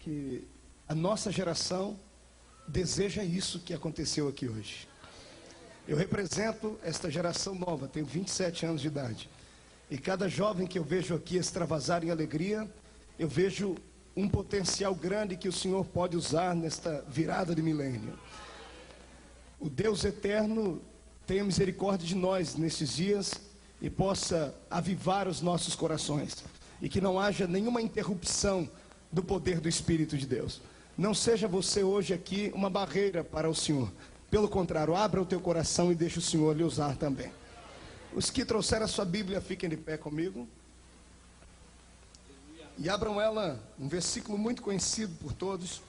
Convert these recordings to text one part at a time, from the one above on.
que a nossa geração deseja isso que aconteceu aqui hoje. Eu represento esta geração nova, tenho 27 anos de idade. E cada jovem que eu vejo aqui extravasar em alegria, eu vejo um potencial grande que o Senhor pode usar nesta virada de milênio. O Deus eterno tenha misericórdia de nós nesses dias e possa avivar os nossos corações. E que não haja nenhuma interrupção do poder do Espírito de Deus. Não seja você hoje aqui uma barreira para o Senhor. Pelo contrário, abra o teu coração e deixe o Senhor lhe usar também. Os que trouxeram a sua Bíblia, fiquem de pé comigo. E abram ela, um versículo muito conhecido por todos.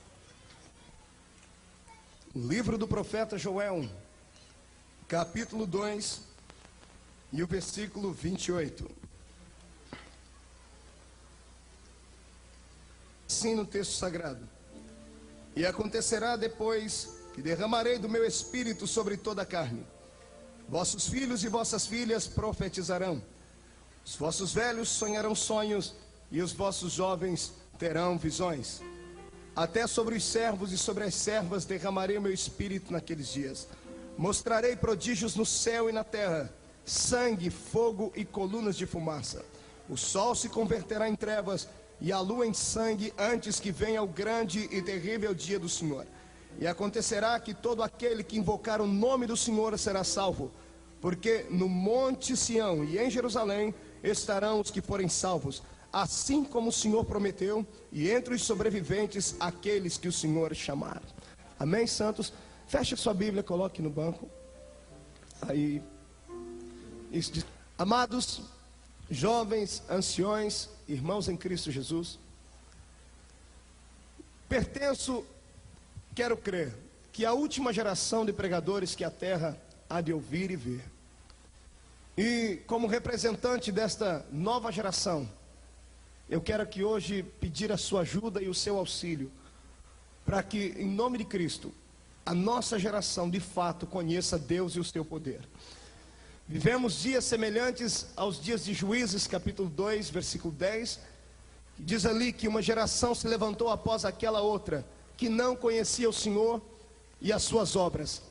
O livro do profeta Joel, capítulo 2, e o versículo 28. Assim no texto sagrado: e acontecerá depois que derramarei do meu espírito sobre toda a carne. Vossos filhos e vossas filhas profetizarão, os vossos velhos sonharão sonhos, e os vossos jovens terão visões. Até sobre os servos e sobre as servas derramarei o meu espírito naqueles dias. Mostrarei prodígios no céu e na terra, sangue, fogo e colunas de fumaça. O sol se converterá em trevas e a lua em sangue, antes que venha o grande e terrível dia do Senhor. E acontecerá que todo aquele que invocar o nome do Senhor será salvo, porque no monte Sião e em Jerusalém estarão os que forem salvos, assim como o Senhor prometeu, e entre os sobreviventes aqueles que o Senhor chamar. Amém, santos? Feche sua Bíblia, coloque no banco. Aí, amados, jovens, anciões, irmãos em Cristo Jesus, quero crer que a última geração de pregadores que a terra há de ouvir e ver. E como representante desta nova geração, eu quero aqui hoje pedir a sua ajuda e o seu auxílio, para que, em nome de Cristo, a nossa geração de fato conheça Deus e o seu poder. Vivemos dias semelhantes aos dias de Juízes, capítulo 2, versículo 10, que diz ali que uma geração se levantou após aquela outra, que não conhecia o Senhor e as suas obras.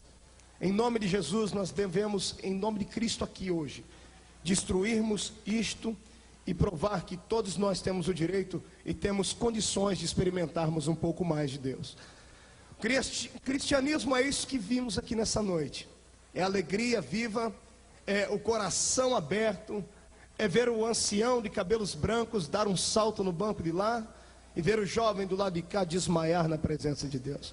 Em nome de Jesus, nós devemos, em nome de Cristo aqui hoje, destruirmos isto e provar que todos nós temos o direito e temos condições de experimentarmos um pouco mais de Deus. Cristianismo é isso que vimos aqui nessa noite. É alegria viva, é o coração aberto, é ver o ancião de cabelos brancos dar um salto no banco de lá e ver o jovem do lado de cá desmaiar na presença de Deus.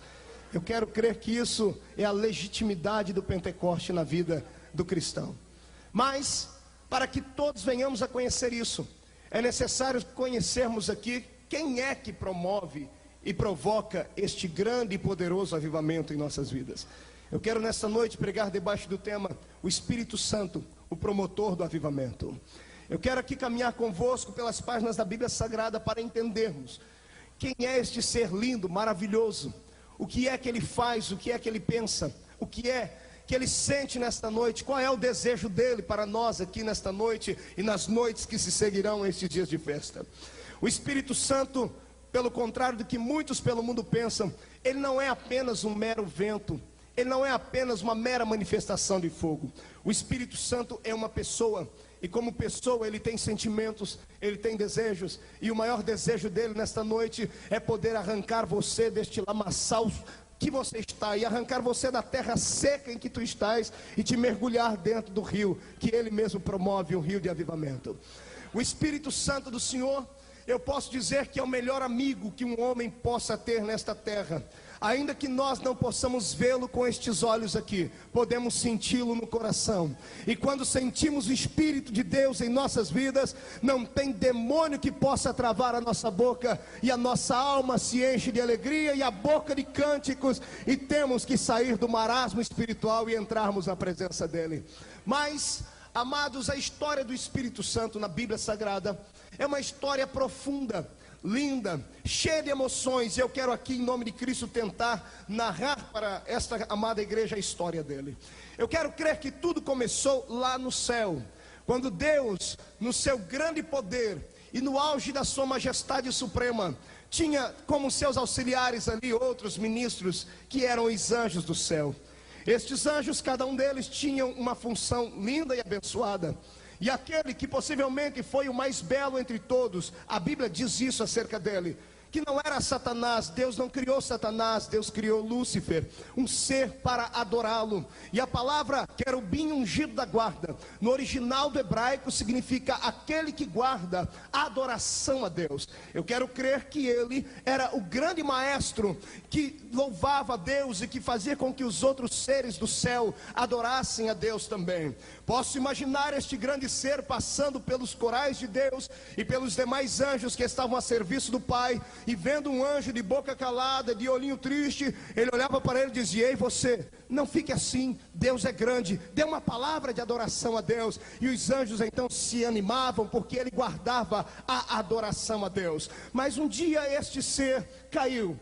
Eu quero crer que isso é a legitimidade do Pentecoste na vida do cristão. Mas, para que todos venhamos a conhecer isso, é necessário conhecermos aqui quem é que promove e provoca este grande e poderoso avivamento em nossas vidas. Eu quero nessa noite pregar debaixo do tema o Espírito Santo, o promotor do avivamento. Eu quero aqui caminhar convosco pelas páginas da Bíblia Sagrada para entendermos quem é este ser lindo, maravilhoso, o que é que ele faz, o que é que ele pensa, o que é que ele sente nesta noite, qual é o desejo dele para nós aqui nesta noite e nas noites que se seguirão estes dias de festa. O Espírito Santo, pelo contrário do que muitos pelo mundo pensam, ele não é apenas um mero vento, ele não é apenas uma mera manifestação de fogo. O Espírito Santo é uma pessoa, e como pessoa ele tem sentimentos, ele tem desejos, e o maior desejo dele nesta noite é poder arrancar você deste lamaçal que você está, e arrancar você da terra seca em que tu estás, e te mergulhar dentro do rio, que ele mesmo promove, um rio de avivamento. O Espírito Santo do Senhor, eu posso dizer que é o melhor amigo que um homem possa ter nesta terra. Ainda que nós não possamos vê-lo com estes olhos aqui, podemos senti-lo no coração. E quando sentimos o Espírito de Deus em nossas vidas, não tem demônio que possa travar a nossa boca, e a nossa alma se enche de alegria e a boca de cânticos, e temos que sair do marasmo espiritual e entrarmos na presença dele. Mas, amados, a história do Espírito Santo na Bíblia Sagrada é uma história profunda, linda, cheia de emoções. E eu quero aqui, em nome de Cristo, tentar narrar para esta amada igreja a história dele. Eu quero crer que tudo começou lá no céu, quando Deus, no seu grande poder e no auge da sua majestade suprema, tinha como seus auxiliares ali outros ministros que eram os anjos do céu. Estes anjos, cada um deles tinha uma função linda e abençoada. E aquele que possivelmente foi o mais belo entre todos, a Bíblia diz isso acerca dele, que não era Satanás. Deus não criou Satanás, Deus criou Lúcifer, um ser para adorá-lo. E a palavra querubim ungido da guarda, no original do hebraico, significa aquele que guarda a adoração a Deus. Eu quero crer que ele era o grande maestro que louvava a Deus e que fazia com que os outros seres do céu adorassem a Deus também. Posso imaginar este grande ser passando pelos corais de Deus e pelos demais anjos que estavam a serviço do Pai, e vendo um anjo de boca calada, de olhinho triste, ele olhava para ele e dizia: ei você, não fique assim, Deus é grande, dê uma palavra de adoração a Deus. E os anjos então se animavam, porque ele guardava a adoração a Deus. Mas um dia este ser caiu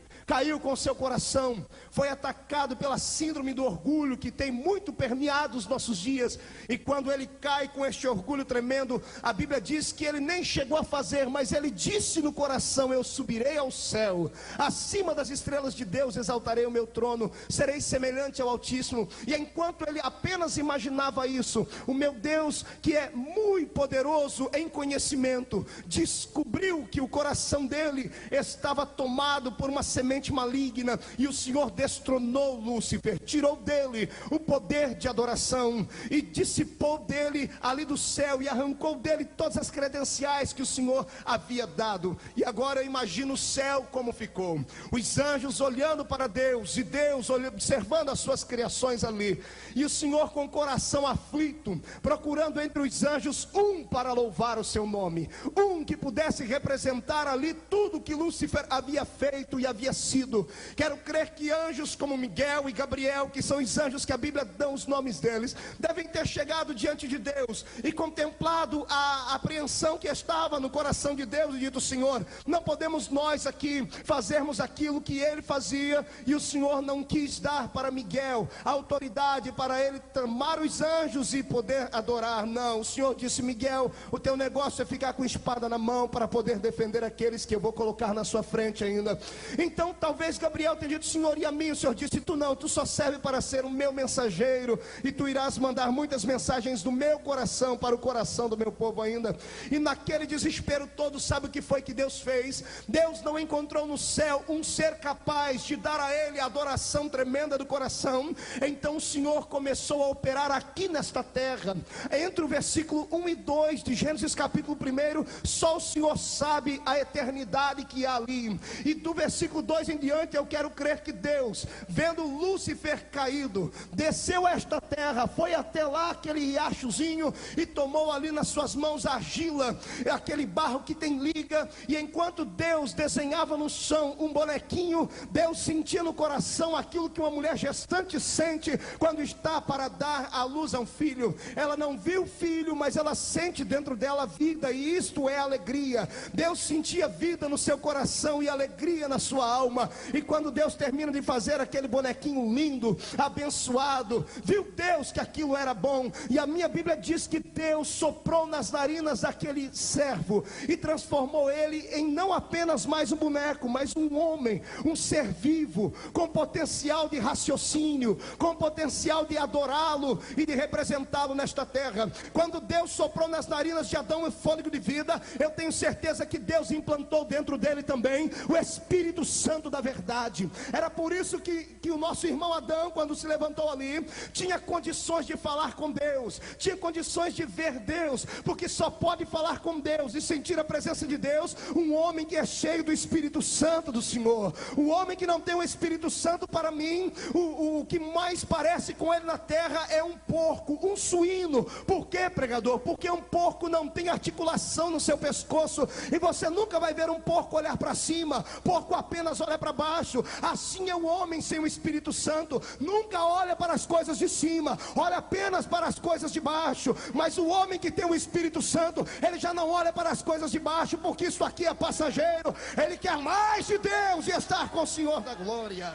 com seu coração, foi atacado pela síndrome do orgulho, que tem muito permeado os nossos dias. E quando ele cai com este orgulho tremendo, a Bíblia diz que ele nem chegou a fazer, mas ele disse no coração: eu subirei ao céu, acima das estrelas de Deus exaltarei o meu trono, serei semelhante ao Altíssimo. E enquanto ele apenas imaginava isso, o meu Deus, que é muito poderoso em conhecimento, descobriu que o coração dele estava tomado por uma semente maligna, e o Senhor destronou Lúcifer, tirou dele o poder de adoração, e dissipou dele ali do céu, e arrancou dele todas as credenciais que o Senhor havia dado. E agora eu imagino o céu como ficou, os anjos olhando para Deus, e Deus observando as suas criações ali, e o Senhor com o coração aflito, procurando entre os anjos um para louvar o seu nome, um que pudesse representar ali tudo que Lúcifer havia feito e havia sido. Quero crer que anjos como Miguel e Gabriel, que são os anjos que a Bíblia dá os nomes deles, devem ter chegado diante de Deus e contemplado a apreensão que estava no coração de Deus, e dito: Senhor, não podemos nós aqui fazermos aquilo que ele fazia. E o Senhor não quis dar para Miguel a autoridade para ele tomar os anjos e poder adorar. Não, o Senhor disse: Miguel, o teu negócio é ficar com espada na mão para poder defender aqueles que eu vou colocar na sua frente ainda. Então talvez Gabriel tenha dito: Senhor, e a mim? O Senhor disse: tu não, tu só serve para ser o meu mensageiro, e tu irás mandar muitas mensagens do meu coração para o coração do meu povo ainda. E naquele desespero todo, sabe o que foi que Deus fez? Deus não encontrou no céu um ser capaz de dar a ele a adoração tremenda do coração. Então o Senhor começou a operar aqui nesta terra. Entre o versículo 1 e 2 de Gênesis capítulo 1, só o Senhor sabe a eternidade que há ali. E do versículo 2 em diante, eu quero crer que Deus, vendo Lúcifer caído, desceu a esta terra, foi até lá aquele riachozinho, e tomou ali nas suas mãos a argila, aquele barro que tem liga. E enquanto Deus desenhava no chão um bonequinho, Deus sentia no coração aquilo que uma mulher gestante sente quando está para dar à luz a um filho. Ela não viu o filho, mas ela sente dentro dela vida, e isto é alegria. Deus sentia vida no seu coração e alegria na sua alma. E quando Deus termina de fazer aquele bonequinho lindo, abençoado, viu Deus que aquilo era bom. E a minha Bíblia diz que Deus soprou nas narinas daquele servo e transformou ele em não apenas mais um boneco, mas um homem, um ser vivo, com potencial de raciocínio, com potencial de adorá-lo e de representá-lo nesta terra. Quando Deus soprou nas narinas de Adão o fôlego de vida, eu tenho certeza que Deus implantou dentro dele também o Espírito Santo da verdade. Era por isso que o nosso irmão Adão, quando se levantou ali, tinha condições de falar com Deus, tinha condições de ver Deus, porque só pode falar com Deus e sentir a presença de Deus um homem que é cheio do Espírito Santo do Senhor. O homem que não tem o Espírito Santo, para mim, o que mais parece com ele na terra é um porco, um suíno. Por quê, pregador? Porque um porco não tem articulação no seu pescoço, e você nunca vai ver um porco olhar para cima. Porco apenas olha para baixo. Assim é o homem sem o Espírito Santo, nunca olha para as coisas de cima, olha apenas para as coisas de baixo. Mas o homem que tem o Espírito Santo, ele já não olha para as coisas de baixo, porque isso aqui é passageiro. Ele quer mais de Deus e estar com o Senhor da glória.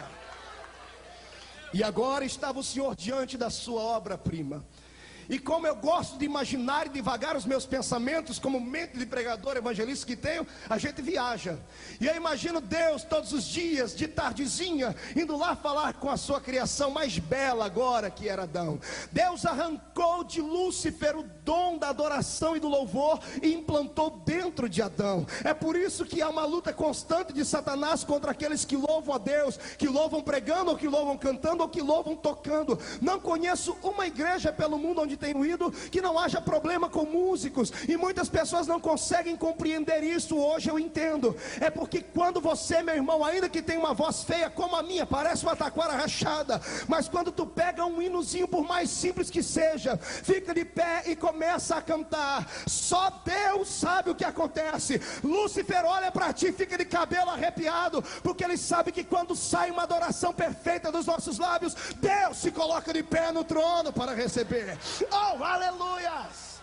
E agora estava o Senhor diante da sua obra-prima, E como eu gosto de imaginar e devagar os meus pensamentos, como mente de pregador evangelista que tenho, a gente viaja. E eu imagino Deus todos os dias, de tardezinha, indo lá falar com a sua criação mais bela agora, que era Adão. Deus arrancou de Lúcifer o dom da adoração e do louvor e implantou dentro de Adão. É por isso que há uma luta constante de Satanás contra aqueles que louvam a Deus, que louvam pregando, ou que louvam cantando, ou que louvam tocando. Não conheço uma igreja pelo mundo onde tenho ido que não haja problema com músicos, e muitas pessoas não conseguem compreender isso. Hoje eu entendo. É porque quando você, meu irmão, ainda que tem uma voz feia como a minha, parece uma taquara rachada, mas quando tu pega um hinozinho, por mais simples que seja, fica de pé e começa a cantar, só Deus sabe o que acontece. Lúcifer olha para ti, fica de cabelo arrepiado, porque ele sabe que quando sai uma adoração perfeita dos nossos lábios, Deus se coloca de pé no trono para receber. Oh, aleluias!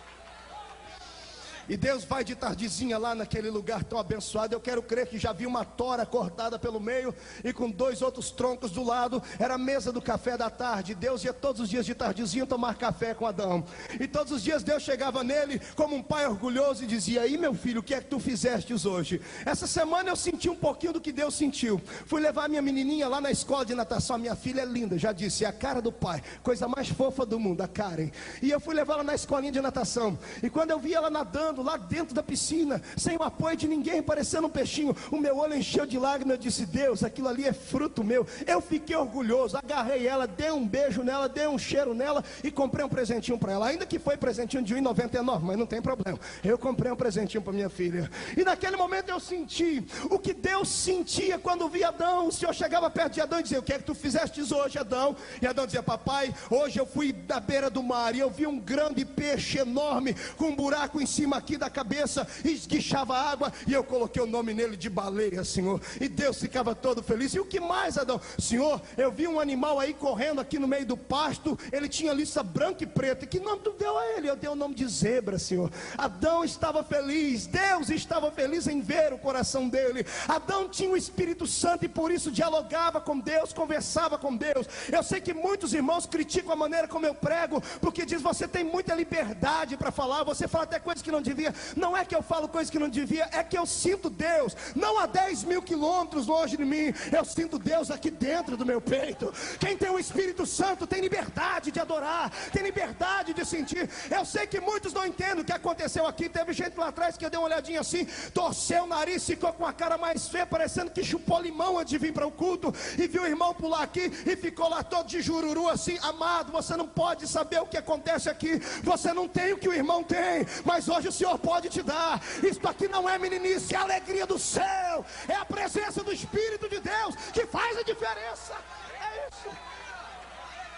E Deus vai de tardezinha lá naquele lugar tão abençoado. Eu quero crer que já vi uma tora cortada pelo meio e com 2 outros troncos do lado. Era a mesa do café da tarde. Deus ia todos os dias de tardezinha tomar café com Adão. E todos os dias Deus chegava nele como um pai orgulhoso e dizia: aí meu filho, o que é que tu fizestes hoje? Essa semana eu senti um pouquinho do que Deus sentiu. Fui levar minha menininha lá na escola de natação. A minha filha é linda, já disse, é a cara do pai, coisa mais fofa do mundo, a Karen. E eu fui levar ela na escolinha de natação. E quando eu vi ela nadando lá dentro da piscina, sem o apoio de ninguém, parecendo um peixinho, o meu olho encheu de lágrimas. Eu disse: Deus, aquilo ali é fruto meu. Eu fiquei orgulhoso, agarrei ela, dei um beijo nela, dei um cheiro nela e comprei um presentinho para ela, ainda que foi presentinho de R$1,99, mas não tem problema, eu comprei um presentinho para minha filha. E naquele momento eu senti o que Deus sentia quando via Adão. O Senhor chegava perto de Adão e dizia: o que é que tu fizestes hoje, Adão? E Adão dizia: papai, hoje eu fui da beira do mar e eu vi um grande peixe enorme, com um buraco em cima aqui da cabeça, e esguichava água, e eu coloquei o nome nele de baleia, Senhor. E Deus ficava todo feliz. E o que mais, Adão? Senhor, eu vi um animal aí correndo aqui no meio do pasto, ele tinha lista branca e preta. Que nome tu deu a ele? Eu dei o nome de zebra, Senhor. Adão estava feliz, Deus estava feliz em ver o coração dele. Adão tinha o Espírito Santo e por isso dialogava com Deus, conversava com Deus. Eu sei que muitos irmãos criticam a maneira como eu prego, porque diz: você tem muita liberdade para falar, você fala até coisas que não devia. Não é que eu falo coisas que não devia, é que eu sinto Deus, não a 10.000 quilômetros longe de mim, eu sinto Deus aqui dentro do meu peito. Quem tem o Espírito Santo tem liberdade de adorar, tem liberdade de sentir. Eu sei que muitos não entendem o que aconteceu aqui. Teve gente lá atrás que deu uma olhadinha assim, torceu o nariz, ficou com a cara mais feia, parecendo que chupou limão antes de vir para o culto, e viu o irmão pular aqui e ficou lá todo de jururu assim. Amado, você não pode saber o que acontece aqui, você não tem o que o irmão tem, mas hoje o Senhor pode te dar. Isto aqui não é meninice, é a alegria do céu, é a presença do Espírito de Deus que faz a diferença. É isso.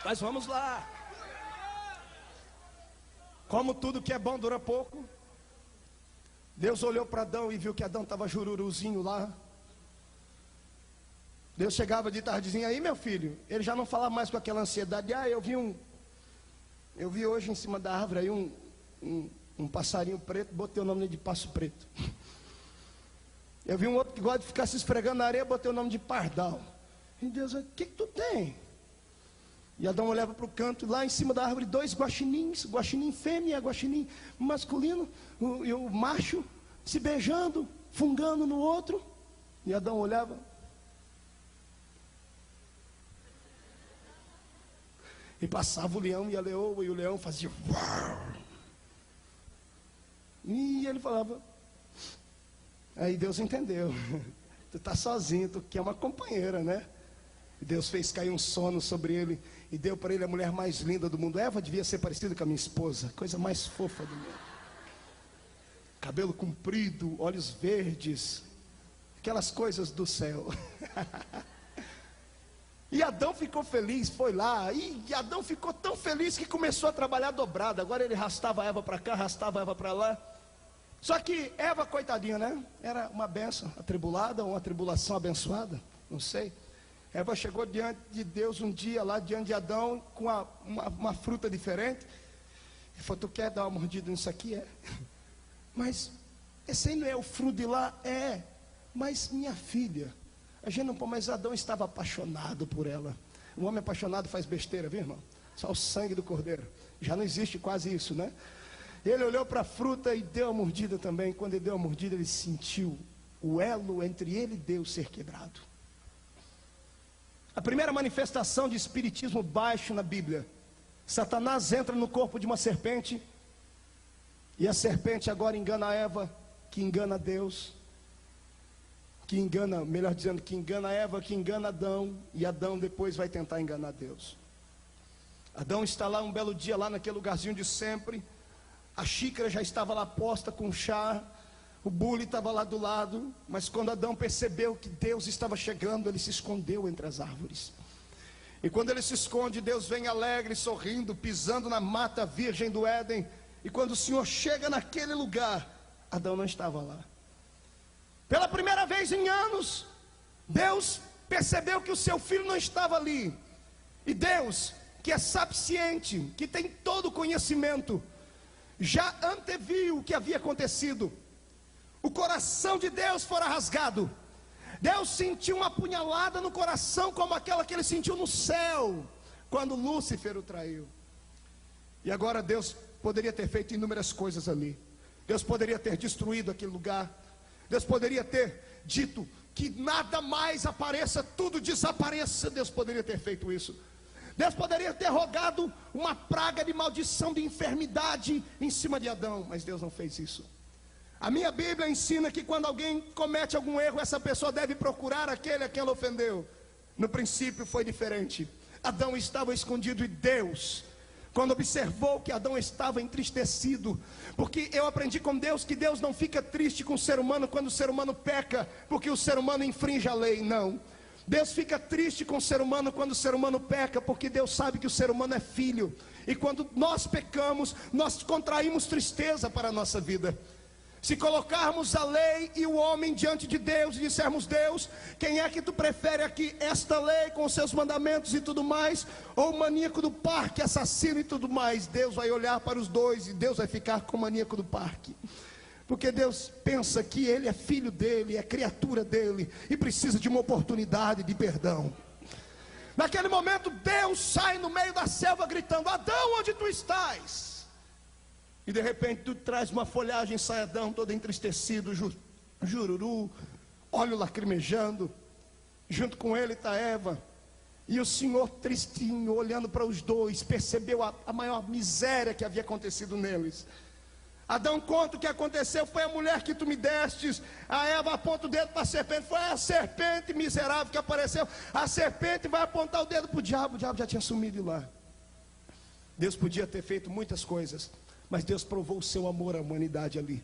Mas vamos lá. Como tudo que é bom dura pouco, Deus olhou para Adão e viu que Adão estava jururuzinho lá. Deus chegava de tardezinha: aí meu filho, ele já não falava mais com aquela ansiedade. Eu vi hoje em cima da árvore aí um passarinho preto, botei o nome de passo preto. Eu vi um outro que gosta de ficar se esfregando na areia, botei o nome de pardal. E Deus: o que tu tem? E Adão olhava para o canto, lá em cima da árvore, 2 guaxinins, guaxinim fêmea, guaxinim masculino, e o macho se beijando, fungando no outro. E Adão olhava. E passava o leão e a leoa, e o leão fazia uau. E ele falava. Aí Deus entendeu: tu está sozinho, tu quer uma companheira, né? E Deus fez cair um sono sobre ele e deu para ele a mulher mais linda do mundo. Eva devia ser parecida com a minha esposa, coisa mais fofa do mundo. Cabelo comprido, olhos verdes, aquelas coisas do céu. E Adão ficou feliz, foi lá, e Adão ficou tão feliz que começou a trabalhar dobrado. Agora ele arrastava a Eva para cá, arrastava a Eva para lá. Só que Eva, coitadinha, né? Era uma bênção atribulada ou uma tribulação abençoada, não sei. Eva chegou diante de Deus um dia lá, diante de Adão, com uma fruta diferente. E falou: tu quer dar uma mordida nisso aqui? É. Mas esse aí não é o fruto de lá? É. Mas minha filha, a gente não pode. Mas Adão estava apaixonado por ela. O homem apaixonado faz besteira, viu, irmão? Só o sangue do cordeiro. Já não existe quase isso, né? Ele olhou para a fruta e deu a mordida também. Quando ele deu a mordida, ele sentiu o elo entre ele e Deus ser quebrado. A primeira manifestação de espiritismo baixo na Bíblia: Satanás entra no corpo de uma serpente, e a serpente agora engana Eva, que engana Deus, que engana, melhor dizendo, que engana Eva, que engana Adão, e Adão depois vai tentar enganar Deus. Adão está lá um belo dia, lá naquele lugarzinho de sempre, a xícara já estava lá posta com chá, o bule estava lá do lado, mas quando Adão percebeu que Deus estava chegando, ele se escondeu entre as árvores. E quando ele se esconde, Deus vem alegre, sorrindo, pisando na mata virgem do Éden. E quando o Senhor chega naquele lugar, Adão não estava lá. Pela primeira vez em anos, Deus percebeu que o seu filho não estava ali. E Deus, que é sapiente, que tem todo o conhecimento, já anteviu o que havia acontecido. O coração de Deus fora rasgado. Deus sentiu uma punhalada no coração, como aquela que ele sentiu no céu, quando Lúcifer o traiu. E agora Deus poderia ter feito inúmeras coisas ali. Deus poderia ter destruído aquele lugar. Deus poderia ter dito que nada mais apareça, tudo desapareça. Deus poderia ter feito isso. Deus poderia ter rogado uma praga de maldição, de enfermidade em cima de Adão, mas Deus não fez isso. A minha Bíblia ensina que quando alguém comete algum erro, essa pessoa deve procurar aquele a quem ela ofendeu. No princípio foi diferente. Adão estava escondido e Deus, quando observou que Adão estava entristecido, porque eu aprendi com Deus que Deus não fica triste com o ser humano quando o ser humano peca, porque o ser humano infringe a lei, não. Deus fica triste com o ser humano quando o ser humano peca, porque Deus sabe que o ser humano é filho. E quando nós pecamos, nós contraímos tristeza para a nossa vida. Se colocarmos a lei e o homem diante de Deus e dissermos: Deus, quem é que tu prefere aqui, esta lei com os seus mandamentos e tudo mais, ou o maníaco do parque, assassino e tudo mais? Deus vai olhar para os dois e Deus vai ficar com o maníaco do parque, porque Deus pensa que ele é filho dele, é criatura dele, e precisa de uma oportunidade de perdão. Naquele momento Deus sai no meio da selva gritando: Adão, onde tu estás? E de repente tu traz uma folhagem, sai Adão todo entristecido, jururu, olho lacrimejando. Junto com ele está Eva. E o Senhor tristinho, olhando para os dois, percebeu a maior miséria que havia acontecido neles. Adão conta: o que aconteceu foi a mulher que tu me destes. A Eva aponta o dedo para a serpente: foi a serpente miserável que apareceu. A serpente vai apontar o dedo para o diabo já tinha sumido lá. Deus podia ter feito muitas coisas, mas Deus provou o seu amor à humanidade ali.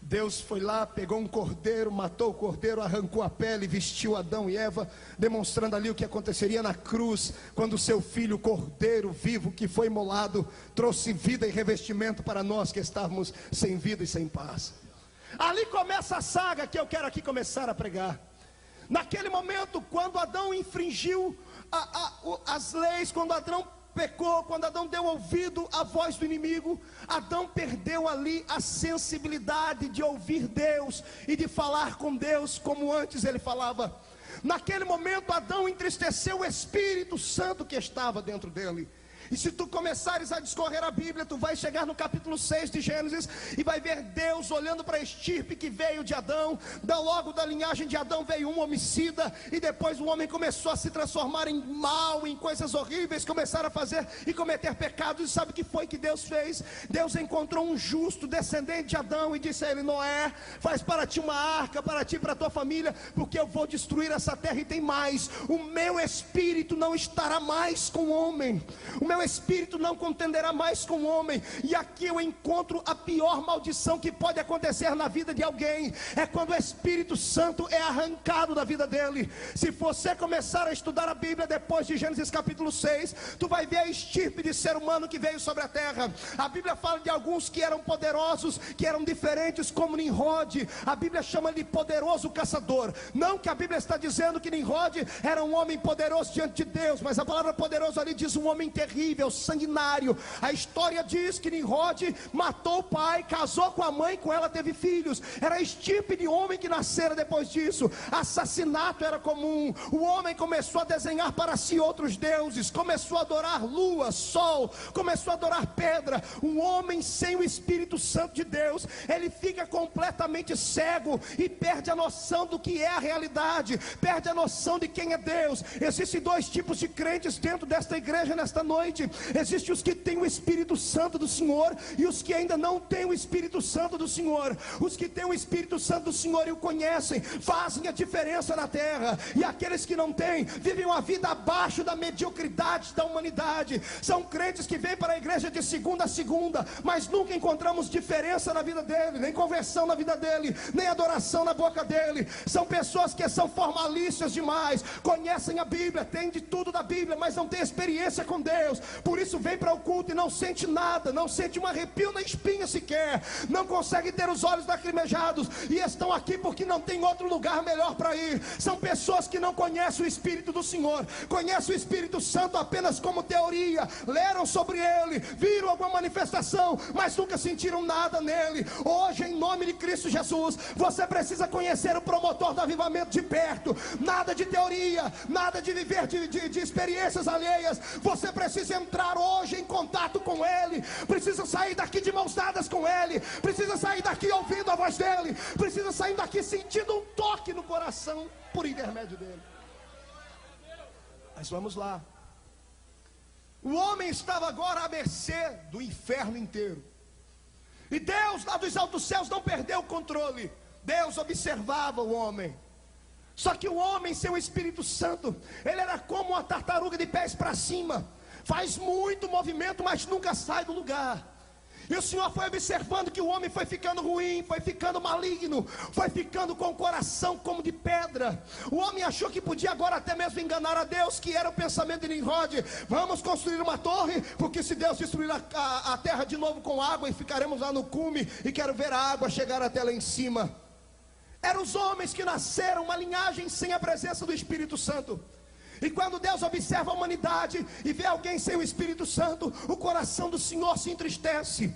Deus foi lá, pegou um cordeiro, matou o cordeiro, arrancou a pele, vestiu Adão e Eva, demonstrando ali o que aconteceria na cruz, quando o seu filho, o cordeiro vivo que foi imolado, trouxe vida e revestimento para nós que estávamos sem vida e sem paz. Ali começa a saga que eu quero aqui começar a pregar. Naquele momento, quando Adão infringiu as leis, quando Adão pecou, quando Adão deu ouvido à voz do inimigo, Adão perdeu ali a sensibilidade de ouvir Deus e de falar com Deus como antes ele falava. Naquele momento Adão entristeceu o Espírito Santo que estava dentro dele. E se tu começares a discorrer a Bíblia, tu vai chegar no capítulo 6 de Gênesis e vai ver Deus olhando para a estirpe que veio de Adão. Logo da linhagem de Adão veio um homicida, e depois o homem começou a se transformar em mal, em coisas horríveis, começaram a fazer e cometer pecados. E sabe o que foi que Deus fez? Deus encontrou um justo descendente de Adão e disse a ele: Noé, faz para ti uma arca, para ti e para a tua família, porque eu vou destruir essa terra. E tem mais: o meu espírito não estará mais com o homem, o meu espírito não contenderá mais com o homem. E aqui eu encontro a pior maldição que pode acontecer na vida de alguém: é quando o Espírito Santo é arrancado da vida dele. Se você começar a estudar a Bíblia depois de Gênesis capítulo 6, tu vai ver a estirpe de ser humano que veio sobre a terra. A Bíblia fala de alguns que eram poderosos, que eram diferentes, como Nimrod. A Bíblia chama de poderoso caçador. Não que a Bíblia está dizendo que Nimrod era um homem poderoso diante de Deus, mas a palavra poderoso ali diz um homem terrível, terrível, sanguinário. A história diz que Nimrod matou o pai, casou com a mãe, com ela teve filhos. Era a estirpe de homem que nascera depois disso. Assassinato era comum. O homem começou a desenhar para si outros deuses, começou a adorar lua, sol, começou a adorar pedra. Um homem sem o Espírito Santo de Deus, ele fica completamente cego e perde a noção do que é a realidade, perde a noção de quem é Deus. Existem dois tipos de crentes dentro desta igreja nesta noite. Existem os que têm o Espírito Santo do Senhor e os que ainda não têm o Espírito Santo do Senhor. Os que têm o Espírito Santo do Senhor e o conhecem, fazem a diferença na terra. E aqueles que não têm, vivem uma vida abaixo da mediocridade da humanidade. São crentes que vêm para a igreja de segunda a segunda, mas nunca encontramos diferença na vida dele, nem conversão na vida dele, nem adoração na boca dele. São pessoas que são formalistas demais, conhecem a Bíblia, têm de tudo da Bíblia, mas não têm experiência com Deus. Por isso vem para o culto e não sente nada, não sente um arrepio na espinha sequer, não consegue ter os olhos lacrimejados, e estão aqui porque não tem outro lugar melhor para ir. São pessoas que não conhecem o Espírito do Senhor, conhecem o Espírito Santo apenas como teoria, leram sobre ele, viram alguma manifestação, mas nunca sentiram nada nele. Hoje, em nome de Cristo Jesus, você precisa conhecer o promotor do avivamento de perto. Nada de teoria, nada de viver de experiências alheias. Você precisa entrar hoje em contato com ele, precisa sair daqui de mãos dadas com ele, precisa sair daqui ouvindo a voz dele, precisa sair daqui sentindo um toque no coração por intermédio dele. Mas vamos lá. O homem estava agora à mercê do inferno inteiro, e Deus lá dos altos céus não perdeu o controle. Deus observava o homem. Só que o homem sem o Espírito Santo, ele era como uma tartaruga de pés para cima, faz muito movimento, mas nunca sai do lugar. E o Senhor foi observando que o homem foi ficando ruim, foi ficando maligno, foi ficando com o coração como de pedra. O homem achou que podia agora até mesmo enganar a Deus, que era o pensamento de Nimrod: vamos construir uma torre, porque se Deus destruir a terra de novo com água, e ficaremos lá no cume, e quero ver a água chegar até lá em cima. Eram os homens que nasceram uma linhagem sem a presença do Espírito Santo. E quando Deus observa a humanidade e vê alguém sem o Espírito Santo, o coração do Senhor se entristece.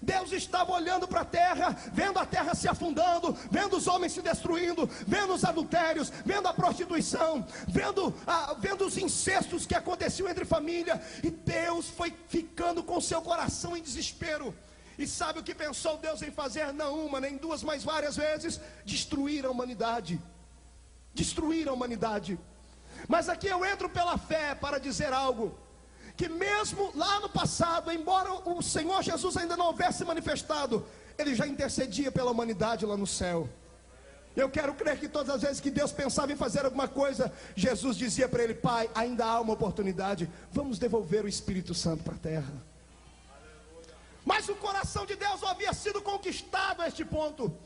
Deus estava olhando para a terra, vendo a terra se afundando, vendo os homens se destruindo, vendo os adultérios, vendo a prostituição, vendo os incestos que aconteciam entre família. E Deus foi ficando com seu coração em desespero. E sabe o que pensou Deus em fazer? Não uma, nem duas, mas várias vezes: destruir a humanidade. Destruir a humanidade. Mas aqui eu entro pela fé para dizer algo, que mesmo lá no passado, embora o Senhor Jesus ainda não houvesse manifestado, Ele já intercedia pela humanidade lá no céu. Eu quero crer que todas as vezes que Deus pensava em fazer alguma coisa, Jesus dizia para Ele: Pai, ainda há uma oportunidade, vamos devolver o Espírito Santo para a terra. Mas o coração de Deus não havia sido conquistado a este ponto.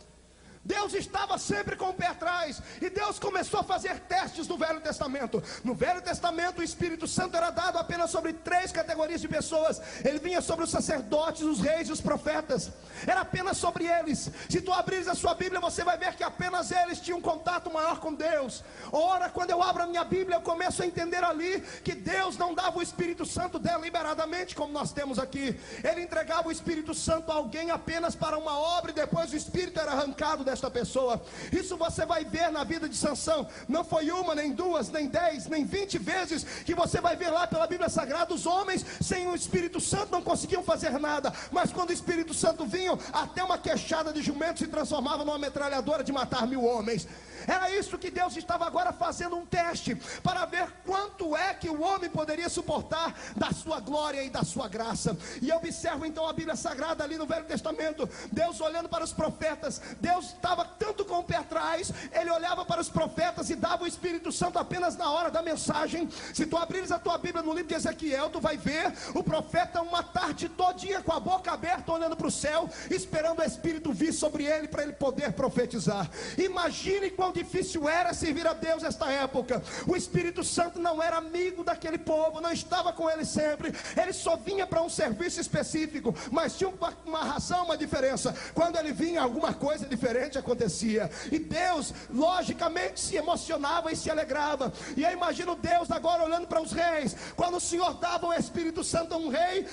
Deus estava sempre com o pé atrás, e Deus começou a fazer testes no Velho Testamento. No Velho Testamento o Espírito Santo era dado apenas sobre 3 categorias de pessoas. Ele vinha sobre os sacerdotes, os reis e os profetas. Era apenas sobre eles. Se tu abrires a sua Bíblia, você vai ver que apenas eles tinham um contato maior com Deus. Ora, quando eu abro a minha Bíblia, eu começo a entender ali que Deus não dava o Espírito Santo deliberadamente, como nós temos aqui. Ele entregava o Espírito Santo a alguém apenas para uma obra, e depois o Espírito era arrancado desta pessoa. Isso você vai ver na vida de Sansão. Não foi uma, nem duas, nem 10, nem 20 vezes que você vai ver lá pela Bíblia Sagrada. Os homens sem o Espírito Santo não conseguiam fazer nada, mas quando o Espírito Santo vinha, até uma queixada de jumento se transformava numa metralhadora de matar 1000 homens. Era isso que Deus estava agora fazendo, um teste, para ver quanto é que o homem poderia suportar da sua glória e da sua graça. E eu observo então a Bíblia Sagrada ali no Velho Testamento, Deus olhando para os profetas. Deus estava tanto com o pé atrás, Ele olhava para os profetas e dava o Espírito Santo apenas na hora da mensagem. Se tu abrires a tua Bíblia no livro de Ezequiel, tu vai ver o profeta uma tarde todinha com a boca aberta, olhando para o céu, esperando o Espírito vir sobre ele, para ele poder profetizar. Imagine quão difícil era servir a Deus nesta época. O Espírito Santo não era amigo daquele povo, não estava com ele sempre. Ele só vinha para um serviço específico, mas tinha uma razão, uma diferença. Quando ele vinha, alguma coisa diferente acontecia. E Deus logicamente se emocionava exultava e se alegrava. E eu imagino Deus agora olhando para os reis. Quando o Senhor dava o Espírito Santo a um rei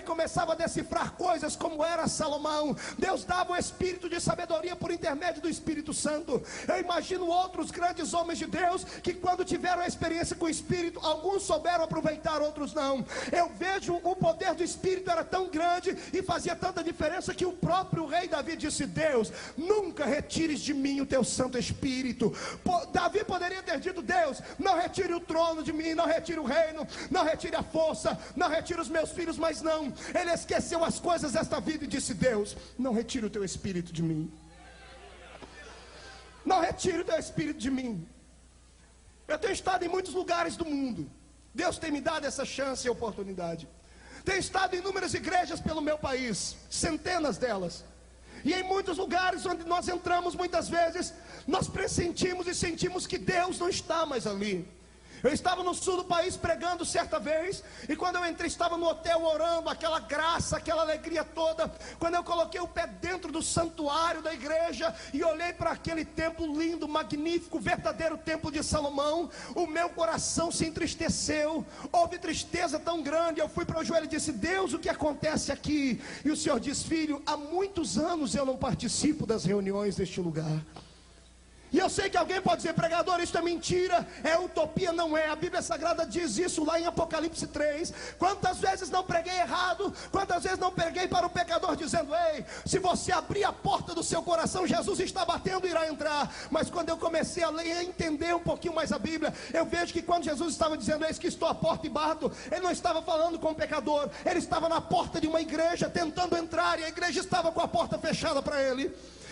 começava a decifrar coisas como era Salomão. Deus dava o espírito de sabedoria por intermédio do Espírito Santo. Eu imagino outros grandes homens de Deus que quando tiveram a experiência com o Espírito, alguns souberam aproveitar, outros não. Eu vejo o poder do Espírito era tão grande e fazia tanta diferença que o próprio rei Davi disse: Deus, nunca retires de mim o teu Santo Espírito. Davi poderia ter dito: Deus, não retire o trono de mim, não retire o reino, não retire a força, não retire os meus filhos. Mas não, ele esqueceu as coisas desta vida e disse: Deus, não retire o teu Espírito de mim, não retire o teu Espírito de mim. Eu tenho estado em muitos lugares do mundo. Deus tem me dado essa chance e oportunidade. Tenho estado em inúmeras igrejas pelo meu país, centenas delas. E em muitos lugares onde nós entramos, muitas vezes nós pressentimos e sentimos que Deus não está mais ali. Eu estava no sul do país pregando certa vez, e quando eu entrei, estava no hotel orando, aquela graça, aquela alegria toda. Quando eu coloquei o pé dentro do santuário da igreja e olhei para aquele templo lindo, magnífico, verdadeiro templo de Salomão, o meu coração se entristeceu. Houve tristeza tão grande. Eu fui para o joelho e disse: Deus, o que acontece aqui? E o Senhor diz: filho, há muitos anos eu não participo das reuniões deste lugar. E eu sei que alguém pode dizer: pregador, isso é mentira, é utopia. Não é, a Bíblia Sagrada diz isso lá em Apocalipse 3. Quantas vezes não preguei errado, quantas vezes não preguei para o pecador dizendo: ei, se você abrir a porta do seu coração, Jesus está batendo e irá entrar. Mas quando eu comecei a ler e a entender um pouquinho mais a Bíblia, eu vejo que quando Jesus estava dizendo: eis que estou à porta e bato, ele não estava falando com o pecador, ele estava na porta de uma igreja tentando entrar, e a igreja estava com a porta fechada para ele.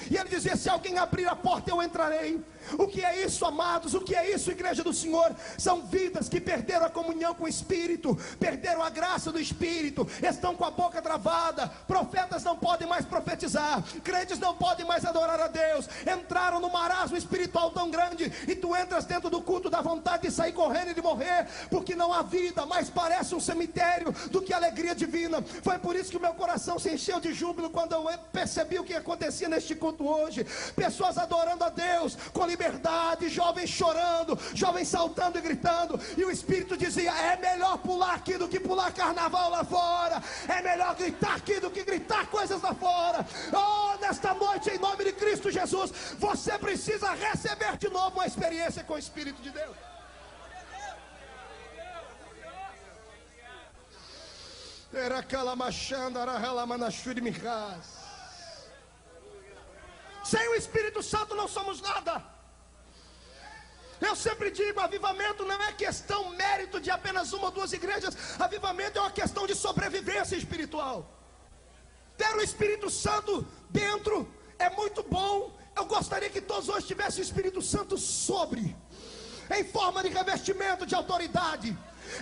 E ele dizia: se alguém abrir a porta, eu entrarei. O que é isso, amados? O que é isso, igreja do Senhor? São vidas que perderam a comunhão com o Espírito, perderam a graça do Espírito, estão com a boca travada. Profetas não podem mais profetizar, crentes não podem mais adorar a Deus. Entraram num marasmo espiritual tão grande, e tu entras dentro do culto da vontade de sair correndo e de morrer, porque não há vida, mas parece um cemitério do que alegria divina. Foi por isso que o meu coração se encheu de júbilo quando eu percebi o que acontecia neste culto hoje. Pessoas adorando a Deus com liberdade, jovens chorando, jovens saltando e gritando. E o Espírito dizia: é melhor pular aqui do que pular carnaval lá fora, é melhor gritar aqui do que gritar coisas lá fora. Oh, nesta noite, em nome de Cristo Jesus, você precisa receber de novo uma experiência com o Espírito de Deus. Sem o Espírito Santo não somos nada. Eu sempre digo: avivamento não é questão, mérito de apenas uma ou duas igrejas. Avivamento é uma questão de sobrevivência espiritual. Ter o Espírito Santo dentro é muito bom. Eu gostaria que todos hoje tivessem o Espírito Santo sobre, em forma de revestimento de autoridade,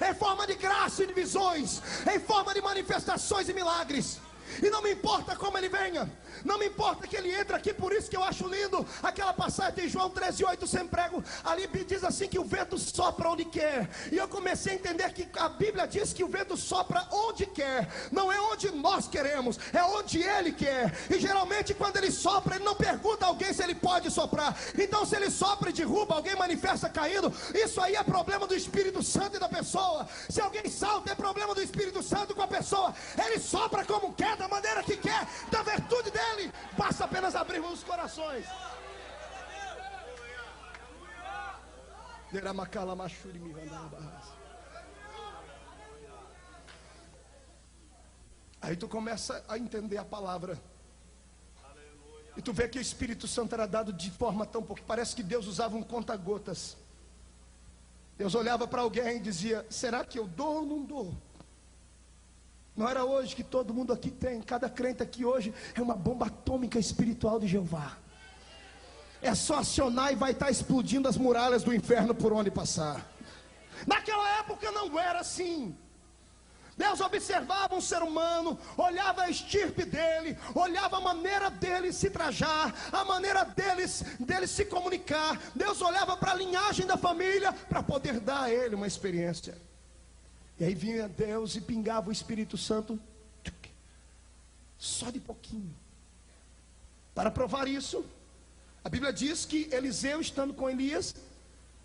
em forma de graça e de visões, em forma de manifestações e milagres. E não me importa como ele venha, não me importa que ele entre aqui. Por isso que eu acho lindo aquela passagem de João 13:8, sem prego. Ali diz assim que o vento sopra onde quer. E eu comecei a entender que a Bíblia diz que o vento sopra onde quer. Não é onde nós queremos, é onde ele quer. E geralmente quando ele sopra, ele não pergunta a alguém se ele pode soprar. Então se ele sopra e derruba, alguém manifesta caindo, isso aí é problema do Espírito Santo e da pessoa. Se alguém salta, é problema do Espírito Santo com a pessoa. Ele sopra como quer, da maneira que quer, da virtude dele. Basta apenas abrirmos os corações. Aí tu começa a entender a palavra, e tu vê que o Espírito Santo era dado de forma tão pouco. Parece que Deus usava um conta-gotas. Deus olhava para alguém e dizia: será que eu dou ou não dou? Não era hoje que todo mundo aqui tem, cada crente aqui hoje é uma bomba atômica espiritual de Jeová. É só acionar e vai estar explodindo as muralhas do inferno por onde passar. Naquela época não era assim. Deus observava um ser humano, olhava a estirpe dele, olhava a maneira dele se trajar, a maneira dele se comunicar. Deus olhava para a linhagem da família para poder dar a ele uma experiência. E aí vinha Deus e pingava o Espírito Santo, só de pouquinho. Para provar isso, a Bíblia diz que Eliseu, estando com Elias,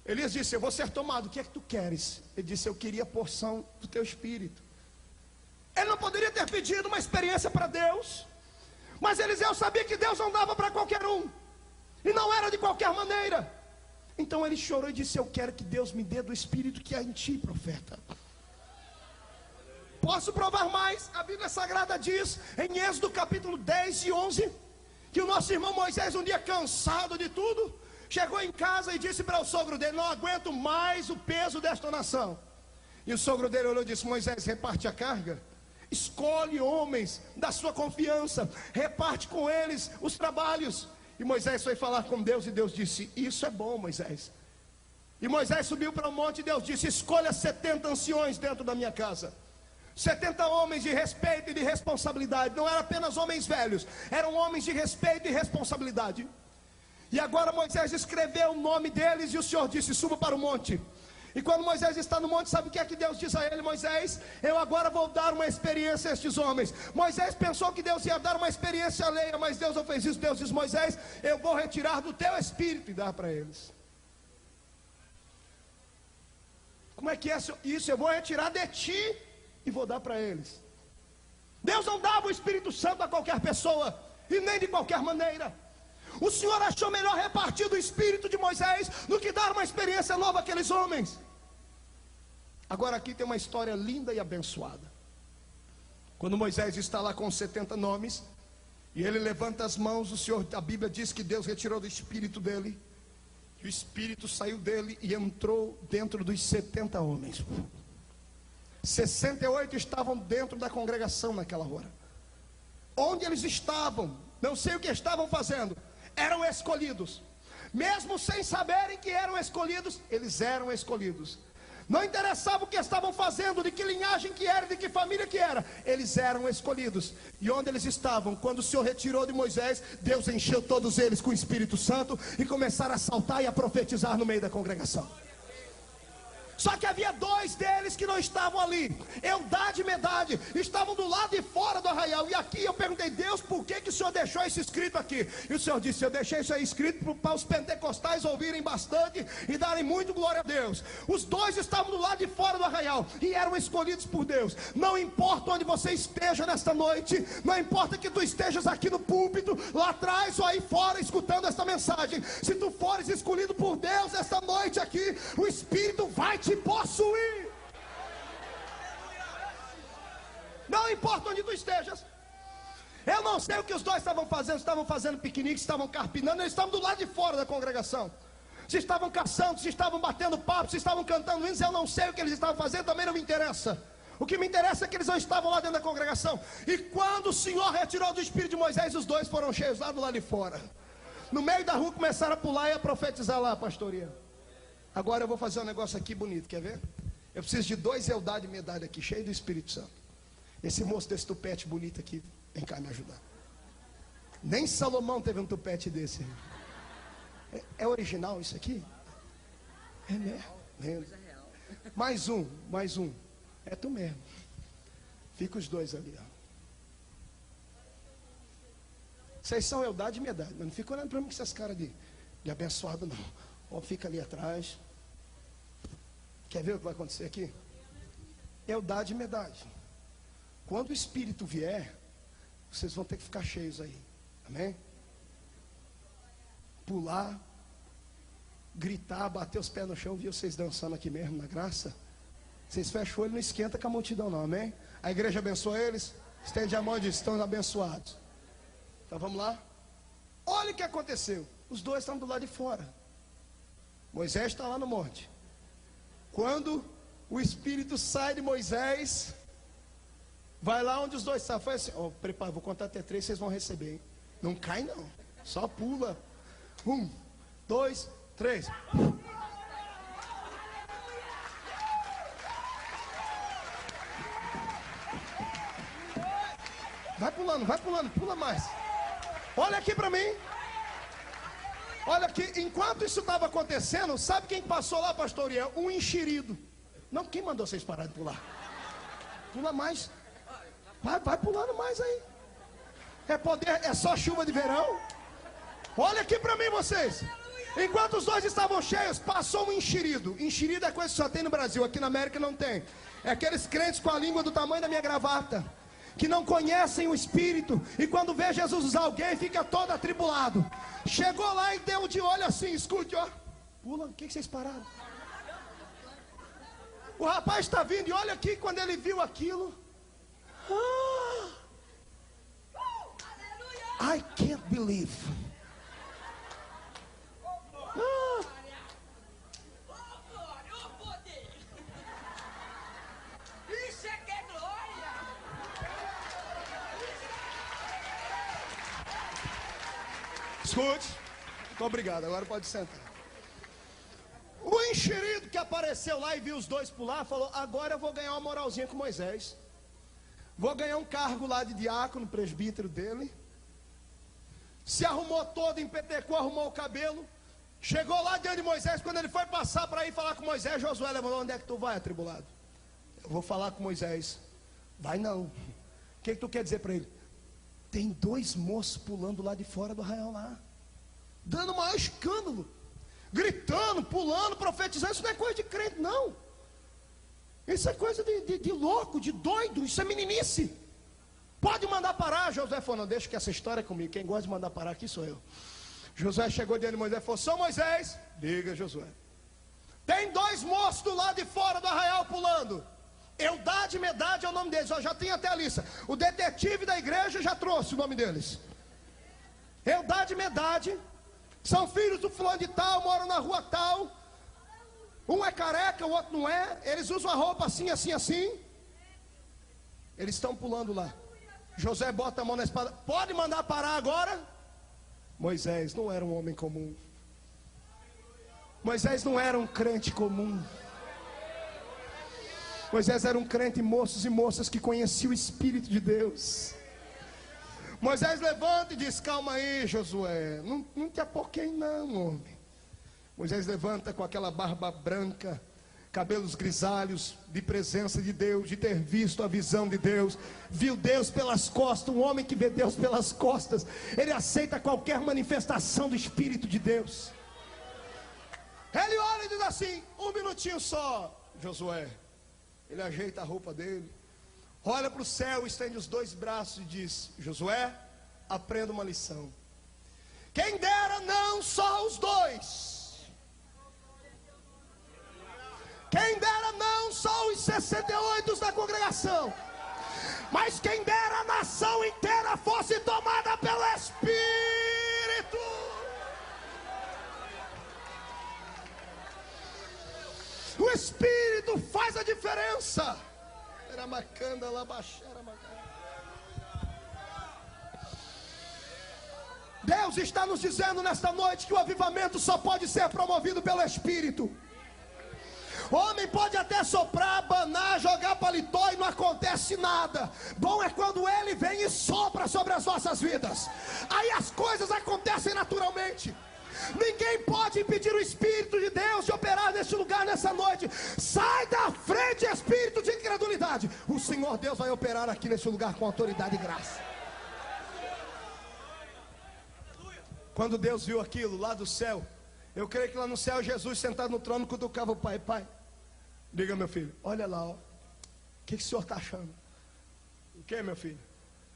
Elias disse: eu vou ser tomado, o que é que tu queres? Ele disse: eu queria a porção do teu espírito. Ele não poderia ter pedido uma experiência para Deus, mas Eliseu sabia que Deus não dava para qualquer um, e não era de qualquer maneira. Então ele chorou e disse: eu quero que Deus me dê do espírito que há em ti, profeta. Posso provar mais? A Bíblia Sagrada diz, em Êxodo capítulo 10 e 11, que o nosso irmão Moisés, um dia cansado de tudo, chegou em casa e disse para o sogro dele: não aguento mais o peso desta nação. E o sogro dele olhou e disse: Moisés, reparte a carga, escolhe homens da sua confiança, reparte com eles os trabalhos. E Moisés foi falar com Deus, e Deus disse: isso é bom, Moisés. E Moisés subiu para o monte, e Deus disse: escolha 70 anciões dentro da minha casa, 70 homens de respeito e de responsabilidade. Não eram apenas homens velhos, eram homens de respeito e responsabilidade. E agora Moisés escreveu o nome deles, e o Senhor disse: suba para o monte. E quando Moisés está no monte, sabe o que é que Deus diz a ele? Moisés, eu agora vou dar uma experiência a estes homens. Moisés pensou que Deus ia dar uma experiência alheia, mas Deus não fez isso. Deus diz: Moisés, eu vou retirar do teu espírito e dar para eles. Como é que é isso? Eu vou retirar de ti e vou dar para eles. Deus não dava o Espírito Santo a qualquer pessoa, e nem de qualquer maneira. O Senhor achou melhor repartir do Espírito de Moisés do que dar uma experiência nova àqueles homens. Agora aqui tem uma história linda e abençoada. Quando Moisés está lá com os 70 nomes, e ele levanta as mãos, o Senhor, a Bíblia diz que Deus retirou do Espírito dele, e o Espírito saiu dele e entrou dentro dos 70 homens. 68 estavam dentro da congregação naquela hora. Onde eles estavam, não sei o que estavam fazendo, eram escolhidos. Mesmo sem saberem que eram escolhidos, eles eram escolhidos. Não interessava o que estavam fazendo, de que linhagem que era, de que família que era, eles eram escolhidos. E onde eles estavam, quando o Senhor retirou de Moisés, Deus encheu todos eles com o Espírito Santo, e começaram a saltar e a profetizar no meio da congregação. Só que havia 2 deles que não estavam ali, Eldade e Medade, estavam do lado de fora do arraial. E aqui eu perguntei: Deus, por que o Senhor deixou isso escrito aqui? E o Senhor disse: eu deixei isso aí escrito para os pentecostais ouvirem bastante e darem muito glória a Deus. Os 2 estavam do lado de fora do arraial e eram escolhidos por Deus. Não importa onde você esteja nesta noite, não importa que tu estejas aqui no púlpito, lá atrás ou aí fora escutando esta mensagem, se tu fores escolhido por Deus esta noite aqui, o Espírito vai te possuir. Não importa onde tu estejas. Eu não sei o que os 2 estavam fazendo piquenique, estavam carpinando, eles estavam do lado de fora da congregação. Se estavam caçando, se estavam batendo papo, se estavam cantando hinos, eu não sei o que eles estavam fazendo, também não me interessa. O que me interessa é que eles não estavam lá dentro da congregação. E quando o Senhor retirou do Espírito de Moisés, os 2 foram cheios lá do lado de fora. No meio da rua começaram a pular e a profetizar lá, pastoria. Agora eu vou fazer um negócio aqui bonito, quer ver? Eu preciso de 2 Eldade e Medade aqui, cheio do Espírito Santo. Esse moço desse tupete bonito aqui, vem cá me ajudar. Nem Salomão teve um tupete desse. É original isso aqui? É mesmo? Mais um. É tu mesmo. Fica os 2 ali, ó. Vocês são Eldade e Medade, mas não fica olhando para mim com essas caras de abençoado, não. Ó, fica ali atrás. Quer ver o que vai acontecer aqui? Eldade e Medade. Quando o Espírito vier, vocês vão ter que ficar cheios aí. Amém? Pular, gritar, bater os pés no chão. Vi vocês dançando aqui mesmo na graça. Vocês fecham o olho, não esquenta com a multidão não, amém? A igreja abençoa eles. Estende a mão e diz: estão abençoados. Então vamos lá. Olha o que aconteceu. Os 2 estão do lado de fora. Moisés está lá no monte. Quando o Espírito sai de Moisés, vai lá onde os 2 estavam. Foi assim: ó, prepara, vou contar até 3, vocês vão receber, hein? Não cai não, só pula. 1, 2, 3. Vai pulando, pula mais. Olha aqui para mim. Olha aqui, enquanto isso estava acontecendo, sabe quem passou lá, pastor Uriel? Um enxerido. Não, quem mandou vocês parar de pular? Pula mais. Vai pulando mais aí. É poder, é só chuva de verão. Olha aqui para mim, vocês. Enquanto os dois estavam cheios, passou um enxerido. Enxerido é coisa que só tem no Brasil, aqui na América não tem. É aqueles crentes com a língua do tamanho da minha gravata, que não conhecem o Espírito, e quando vê Jesus usar alguém, fica todo atribulado. Chegou lá e deu de olho assim, escute, ó. Pula, o que vocês pararam? O rapaz está vindo e olha aqui, quando ele viu aquilo. I can't believe. Isso é que é glória. Escute. Muito obrigado, agora pode sentar. O enxerido que apareceu lá e viu os dois pular, falou: agora eu vou ganhar uma moralzinha com Moisés. Vou ganhar um cargo lá de diácono, presbítero dele. Se arrumou todo, empetecou, arrumou o cabelo. Chegou lá diante de Moisés. Quando ele foi passar para ir falar com Moisés, Josué levantou: onde é que tu vai, atribulado? Eu vou falar com Moisés. Vai não. O que tu quer dizer para ele? Tem dois moços pulando lá de fora do arraial lá, dando o maior escândalo, gritando, pulando, profetizando. Isso não é coisa de crente, não. Isso é coisa de louco, de doido. Isso é meninice. Pode mandar parar. Josué falou: não, deixa que essa história é comigo. Quem gosta de mandar parar aqui sou eu. Josué chegou diante de Moisés e falou: sou Moisés. Diga, Josué. Tem dois moços do lado de fora do arraial pulando. Eudade e Medade é o nome deles. Eu já tenho até a lista. O detetive da igreja já trouxe o nome deles. Eudade e Medade são filhos do fulano de tal, moram na rua tal. Um é careca, o outro não é. Eles usam a roupa assim, assim, assim. Eles estão pulando lá. José bota a mão na espada: pode mandar parar agora? Moisés não era um homem comum. Moisés não era um crente comum. Moisés era um crente, moços e moças que conheciam o Espírito de Deus. Moisés levanta e diz: calma aí, Josué, não te apoquei não, homem. Moisés levanta com aquela barba branca, cabelos grisalhos, de presença de Deus, de ter visto a visão de Deus, viu Deus pelas costas. Um homem que vê Deus pelas costas, ele aceita qualquer manifestação do Espírito de Deus. Ele olha e diz assim: um minutinho só, Josué. Ele ajeita a roupa dele, olha para o céu, estende os dois braços e diz: Josué, aprenda uma lição. Quem dera não só os dois, quem dera não só os 68 da congregação, mas quem dera a nação inteira fosse tomada pelo Espírito. O Espírito faz a diferença. Deus está nos dizendo nesta noite que o avivamento só pode ser promovido pelo Espírito. O homem pode até soprar, abanar, jogar paletó e não acontece nada. Bom é quando ele vem e sopra sobre as nossas vidas. Aí as coisas acontecem naturalmente. Ninguém pode impedir o Espírito de Deus de operar neste lugar nessa noite. Sai da frente, espírito de incredulidade. O Senhor Deus vai operar aqui neste lugar com autoridade e graça. Quando Deus viu aquilo lá do céu, eu creio que lá no céu Jesus sentado no trono cutucava o pai: pai, diga, meu filho, olha lá, ó, o que o senhor está achando? O que, meu filho?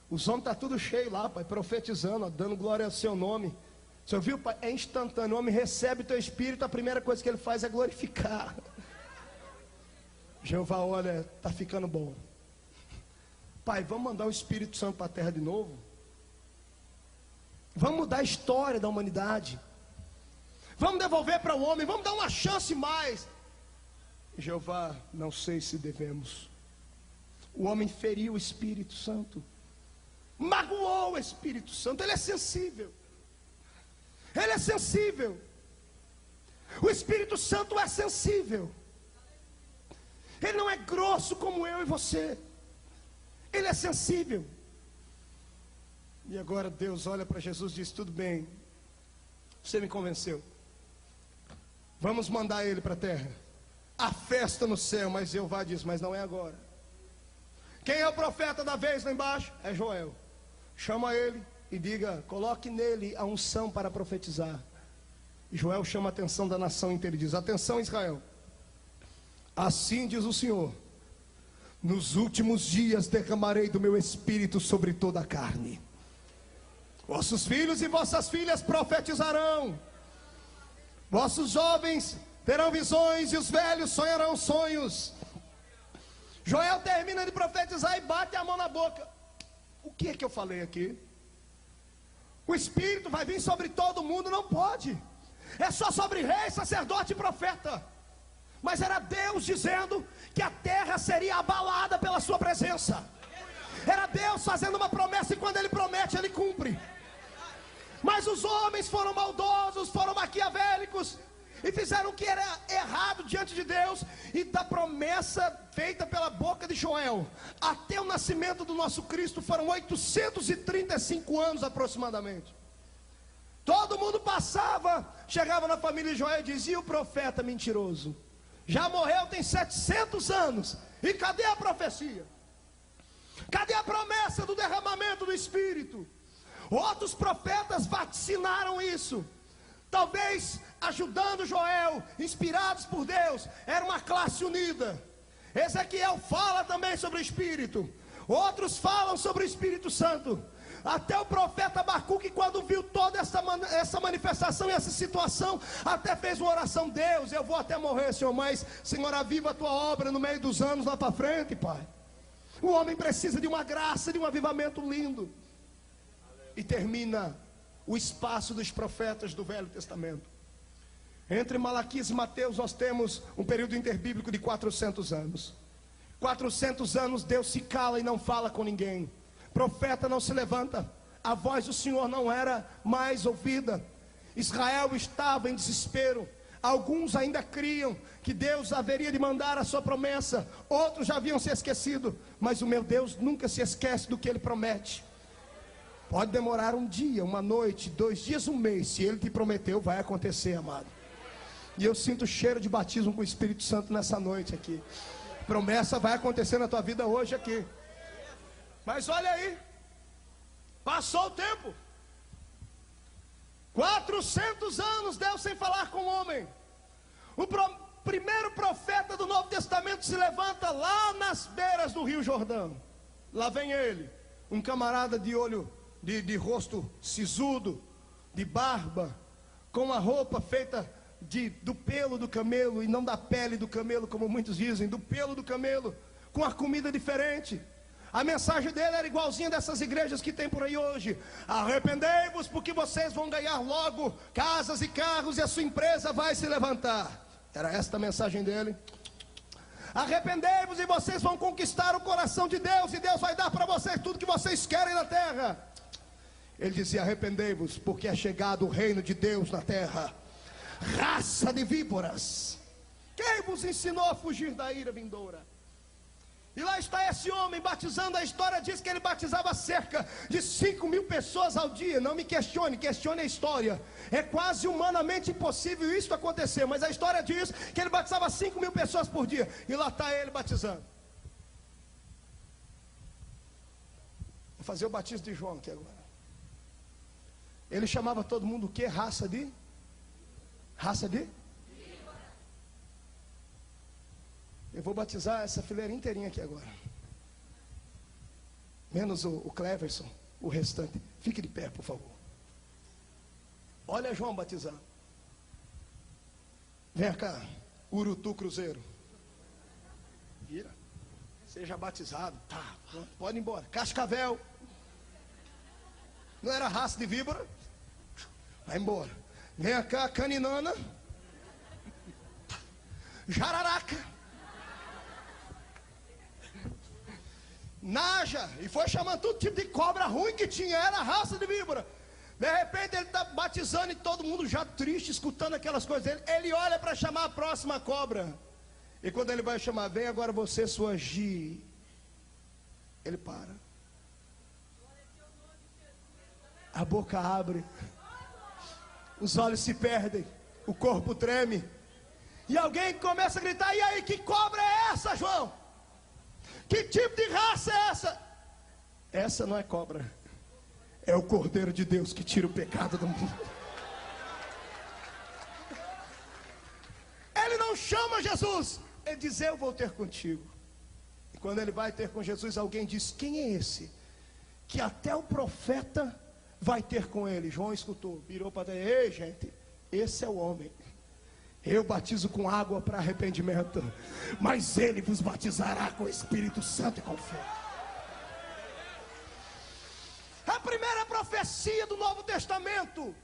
Os homens estão tudo cheio lá, pai, profetizando, ó, dando glória ao seu nome. O senhor viu, pai? É instantâneo. O homem recebe o teu espírito, a primeira coisa que ele faz é glorificar. Jeová, olha, está ficando bom. Pai, vamos mandar o Espírito Santo para a terra de novo? Vamos mudar a história da humanidade. Vamos devolver para o homem, vamos dar uma chance mais. Jeová, não sei se devemos. O homem feriu o Espírito Santo, magoou o Espírito Santo. Ele é sensível. Ele é sensível. O Espírito Santo é sensível. Ele não é grosso como eu e você. Ele é sensível. E agora Deus olha para Jesus e diz: tudo bem, você me convenceu, vamos mandar ele para a terra. A festa no céu. Mas Jeová diz: mas não é agora. Quem é o profeta da vez lá embaixo? É Joel. Chama ele e diga: coloque nele a unção para profetizar. Joel chama a atenção da nação inteira e diz: atenção, Israel, assim diz o Senhor, nos últimos dias derramarei do meu espírito sobre toda a carne. Vossos filhos e vossas filhas profetizarão, vossos jovens terão visões e os velhos sonharão sonhos. Joel termina de profetizar e bate a mão na boca. O que é que eu falei aqui? O Espírito vai vir sobre todo mundo? Não pode. É só sobre rei, sacerdote e profeta. Mas era Deus dizendo que a terra seria abalada pela sua presença. Era Deus fazendo uma promessa, e quando Ele promete, Ele cumpre. Mas os homens foram maldosos, foram maquiavélicos, e fizeram o que era errado diante de Deus. E da promessa feita pela boca de Joel até o nascimento do nosso Cristo foram 835 anos aproximadamente. Todo mundo passava, chegava na família de Joel e dizia: o profeta mentiroso já morreu, tem 700 anos, e cadê a profecia? Cadê a promessa do derramamento do Espírito? Outros profetas vaticinaram isso, talvez ajudando Joel, inspirados por Deus. Era uma classe unida. Ezequiel fala também sobre o Espírito, outros falam sobre o Espírito Santo. Até o profeta Abacuque, quando viu toda essa manifestação e essa situação, até fez uma oração: Deus, eu vou até morrer, Senhor, mas Senhor, aviva a tua obra no meio dos anos lá para frente, Pai. O homem precisa de uma graça, de um avivamento lindo. E termina o espaço dos profetas do Velho Testamento. Entre Malaquias e Mateus nós temos um período interbíblico de 400 anos. 400 anos Deus se cala e não fala com ninguém. Profeta não se levanta, a voz do Senhor não era mais ouvida. Israel estava em desespero. Alguns ainda criam que Deus haveria de mandar a sua promessa, outros já haviam se esquecido. Mas o meu Deus nunca se esquece do que Ele promete. Pode demorar um dia, uma noite, 2 dias, um mês, se Ele te prometeu, vai acontecer, amado. E eu sinto o cheiro de batismo com o Espírito Santo nessa noite aqui. Promessa vai acontecer na tua vida hoje aqui. Mas olha aí, passou o tempo, 400 anos Deus sem falar com o homem. O primeiro profeta do Novo Testamento se levanta lá nas beiras do Rio Jordão. Lá vem ele, um camarada de olho, de rosto sisudo, de barba, com a roupa feita do pelo do camelo, e não da pele do camelo, como muitos dizem, do pelo do camelo, com a comida diferente. A mensagem dele era igualzinha dessas igrejas que tem por aí hoje: arrependei-vos, porque vocês vão ganhar logo casas e carros, e a sua empresa vai se levantar. Era esta a mensagem dele. Arrependei-vos e vocês vão conquistar o coração de Deus, e Deus vai dar para vocês tudo que vocês querem na terra. Ele dizia: arrependei-vos, porque é chegado o reino de Deus na terra. Raça de víboras, quem vos ensinou a fugir da ira vindoura? E lá está esse homem batizando. A história diz que ele batizava cerca de 5.000 pessoas ao dia. Não me questione, questione a história. É quase humanamente impossível isso acontecer, mas a história diz que ele batizava 5.000 pessoas por dia. E lá está ele batizando. Vou fazer o batismo de João aqui agora. Ele chamava todo mundo o quê? Raça de? Eu vou batizar essa fileira inteirinha aqui agora. Menos o Cleverson, o restante. Fique de pé, por favor. Olha João batizando. Vem cá, Urutu Cruzeiro. Vira. Seja batizado. Tá, pode ir embora. Cascavel. Não era raça de víbora? Vai embora. Vem cá, Caninana. Jararaca. Naja, e foi chamando todo tipo de cobra ruim que tinha, era a raça de víbora. De repente ele está batizando e todo mundo já triste, escutando aquelas coisas dele. Ele olha para chamar a próxima cobra. E quando ele vai chamar: vem agora você, sua Gi. Ele para. A boca abre. Os olhos se perdem. O corpo treme. E alguém começa a gritar: e aí, que cobra é essa, João? Que tipo de raça é essa? Essa não é cobra, é o Cordeiro de Deus que tira o pecado do mundo. chama Jesus. Ele diz: eu vou ter contigo. E quando ele vai ter com Jesus, alguém diz: quem é esse que até o profeta vai ter com ele? João escutou, virou para ele: ei gente, esse é o homem. Eu batizo com água para arrependimento, mas ele vos batizará com o Espírito Santo e com fogo. A primeira profecia do Novo Testamento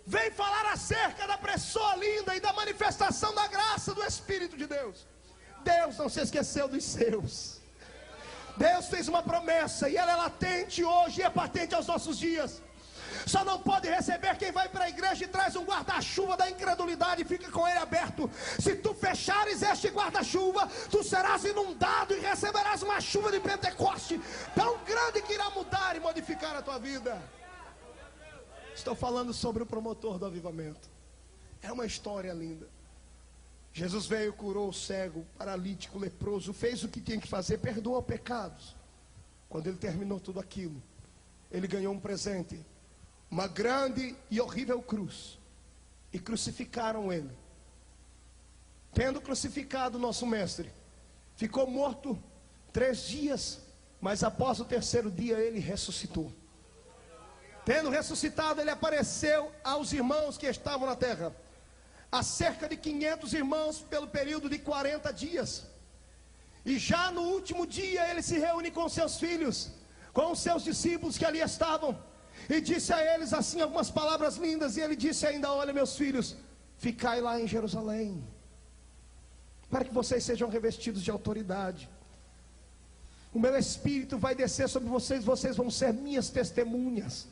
vem falar acerca da pessoa linda e da manifestação da graça do Espírito de Deus. Deus não se esqueceu dos seus. Deus fez uma promessa e ela é latente hoje e é patente aos nossos dias. Só não pode receber quem vai para a igreja e traz um guarda-chuva da incredulidade e fica com ele aberto. Se tu fechares este guarda-chuva, tu serás inundado e receberás uma chuva de Pentecoste tão grande que irá mudar e modificar a tua vida. Estou falando sobre o promotor do avivamento. É uma história linda. Jesus veio, curou o cego, paralítico, leproso, fez o que tinha que fazer, perdoou pecados. Quando ele terminou tudo aquilo, ele ganhou um presente, uma grande e horrível cruz, e crucificaram ele. Tendo crucificado o nosso mestre, ficou morto 3 dias, mas após o 3º dia ele ressuscitou. Tendo ressuscitado, ele apareceu aos irmãos que estavam na terra, a cerca de 500 irmãos, pelo período de 40 dias. E já no último dia ele se reúne com seus filhos, com os seus discípulos que ali estavam, e disse a eles assim algumas palavras lindas. E ele disse ainda: olha, meus filhos, ficai lá em Jerusalém, para que vocês sejam revestidos de autoridade. O meu Espírito vai descer sobre vocês, vocês vão ser minhas testemunhas.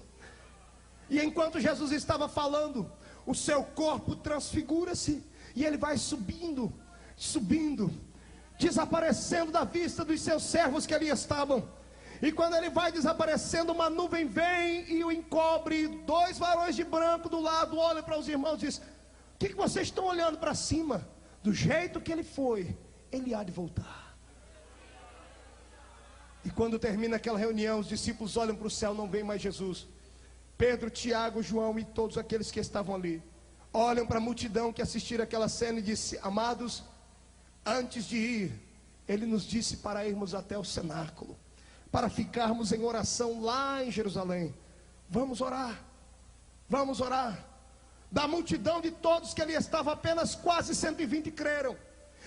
E enquanto Jesus estava falando, o seu corpo transfigura-se, e ele vai subindo, subindo, desaparecendo da vista dos seus servos que ali estavam. E quando ele vai desaparecendo, uma nuvem vem e o encobre. 2 varões de branco do lado olham para os irmãos e dizem: o que vocês estão olhando para cima? Do jeito que ele foi, ele há de voltar. E quando termina aquela reunião, os discípulos olham para o céu, não vem mais Jesus. Pedro, Tiago, João e todos aqueles que estavam ali olham para a multidão que assistiram aquela cena e disse: amados, antes de ir, ele nos disse para irmos até o cenáculo, para ficarmos em oração lá em Jerusalém. Vamos orar, vamos orar. Da multidão de todos que ali estavam, apenas quase 120 creram,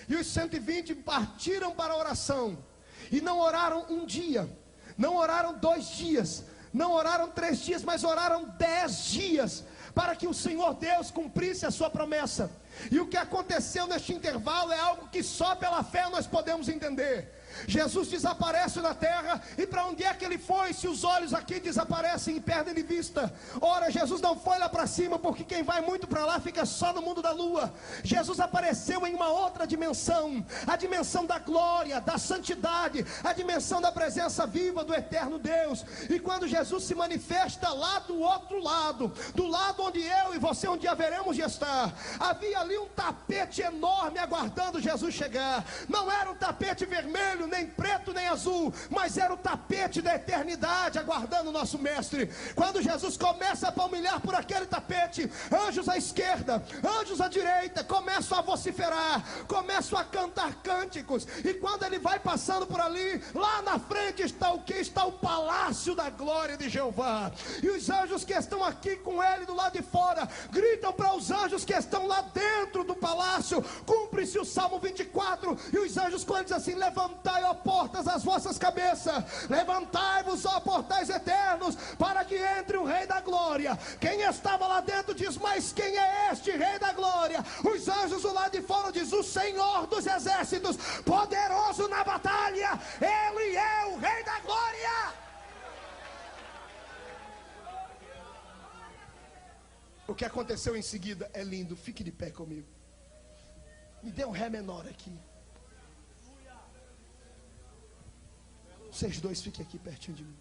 e os 120 partiram para a oração, e não oraram um dia, não oraram 2 dias, não oraram 3 dias, mas oraram 10 dias, para que o Senhor Deus cumprisse a sua promessa. E o que aconteceu neste intervalo é algo que só pela fé nós podemos entender. Jesus desaparece na terra, e para onde é que ele foi, se os olhos aqui desaparecem e perdem de vista? Ora, Jesus não foi lá para cima, porque quem vai muito para lá fica só no mundo da lua. Jesus apareceu em uma outra dimensão, a dimensão da glória, da santidade, a dimensão da presença viva do eterno Deus. E quando Jesus se manifesta lá do outro lado, do lado onde eu e você um dia veremos de estar, havia ali um tapete enorme aguardando Jesus chegar. Não era um tapete vermelho, nem preto, nem azul, mas era o tapete da eternidade aguardando o nosso mestre. Quando Jesus começa a palmilhar por aquele tapete, anjos à esquerda, anjos à direita começam a vociferar, começam a cantar cânticos. E quando ele vai passando por ali, lá na frente está o que? Está o palácio da glória de Jeová. E os anjos que estão aqui com ele do lado de fora gritam para os anjos que estão lá dentro do palácio: cumpre-se o Salmo 24. E os anjos, quando dizem assim: levantai, ó portas, as vossas cabeças, levantai-vos, ó portais eternos, para que entre o Rei da Glória. Quem estava lá dentro diz: mas quem é este Rei da Glória? Os anjos do lado de fora dizem: o Senhor dos exércitos, poderoso na batalha, ele é o Rei da Glória. O que aconteceu em seguida é lindo. Fique de pé comigo. Me dê um ré menor aqui. Vocês dois fiquem aqui pertinho de mim.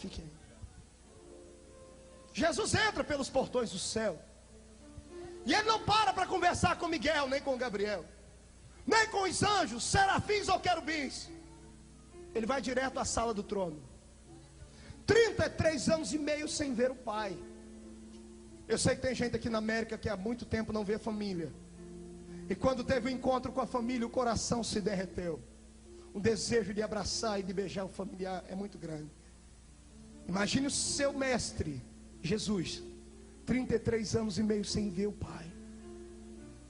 Fiquem aí. Jesus entra pelos portões do céu, e ele não para conversar com Miguel, nem com Gabriel, nem com os anjos, serafins ou querubins. Ele vai direto à sala do trono. 33 anos e meio sem ver o pai. Eu sei que tem gente aqui na América que há muito tempo não vê a família. E quando teve o encontro com a família, o coração se derreteu. Um desejo de abraçar e de beijar o familiar é muito grande. Imagine o seu mestre, Jesus, 33 anos e meio sem ver o Pai.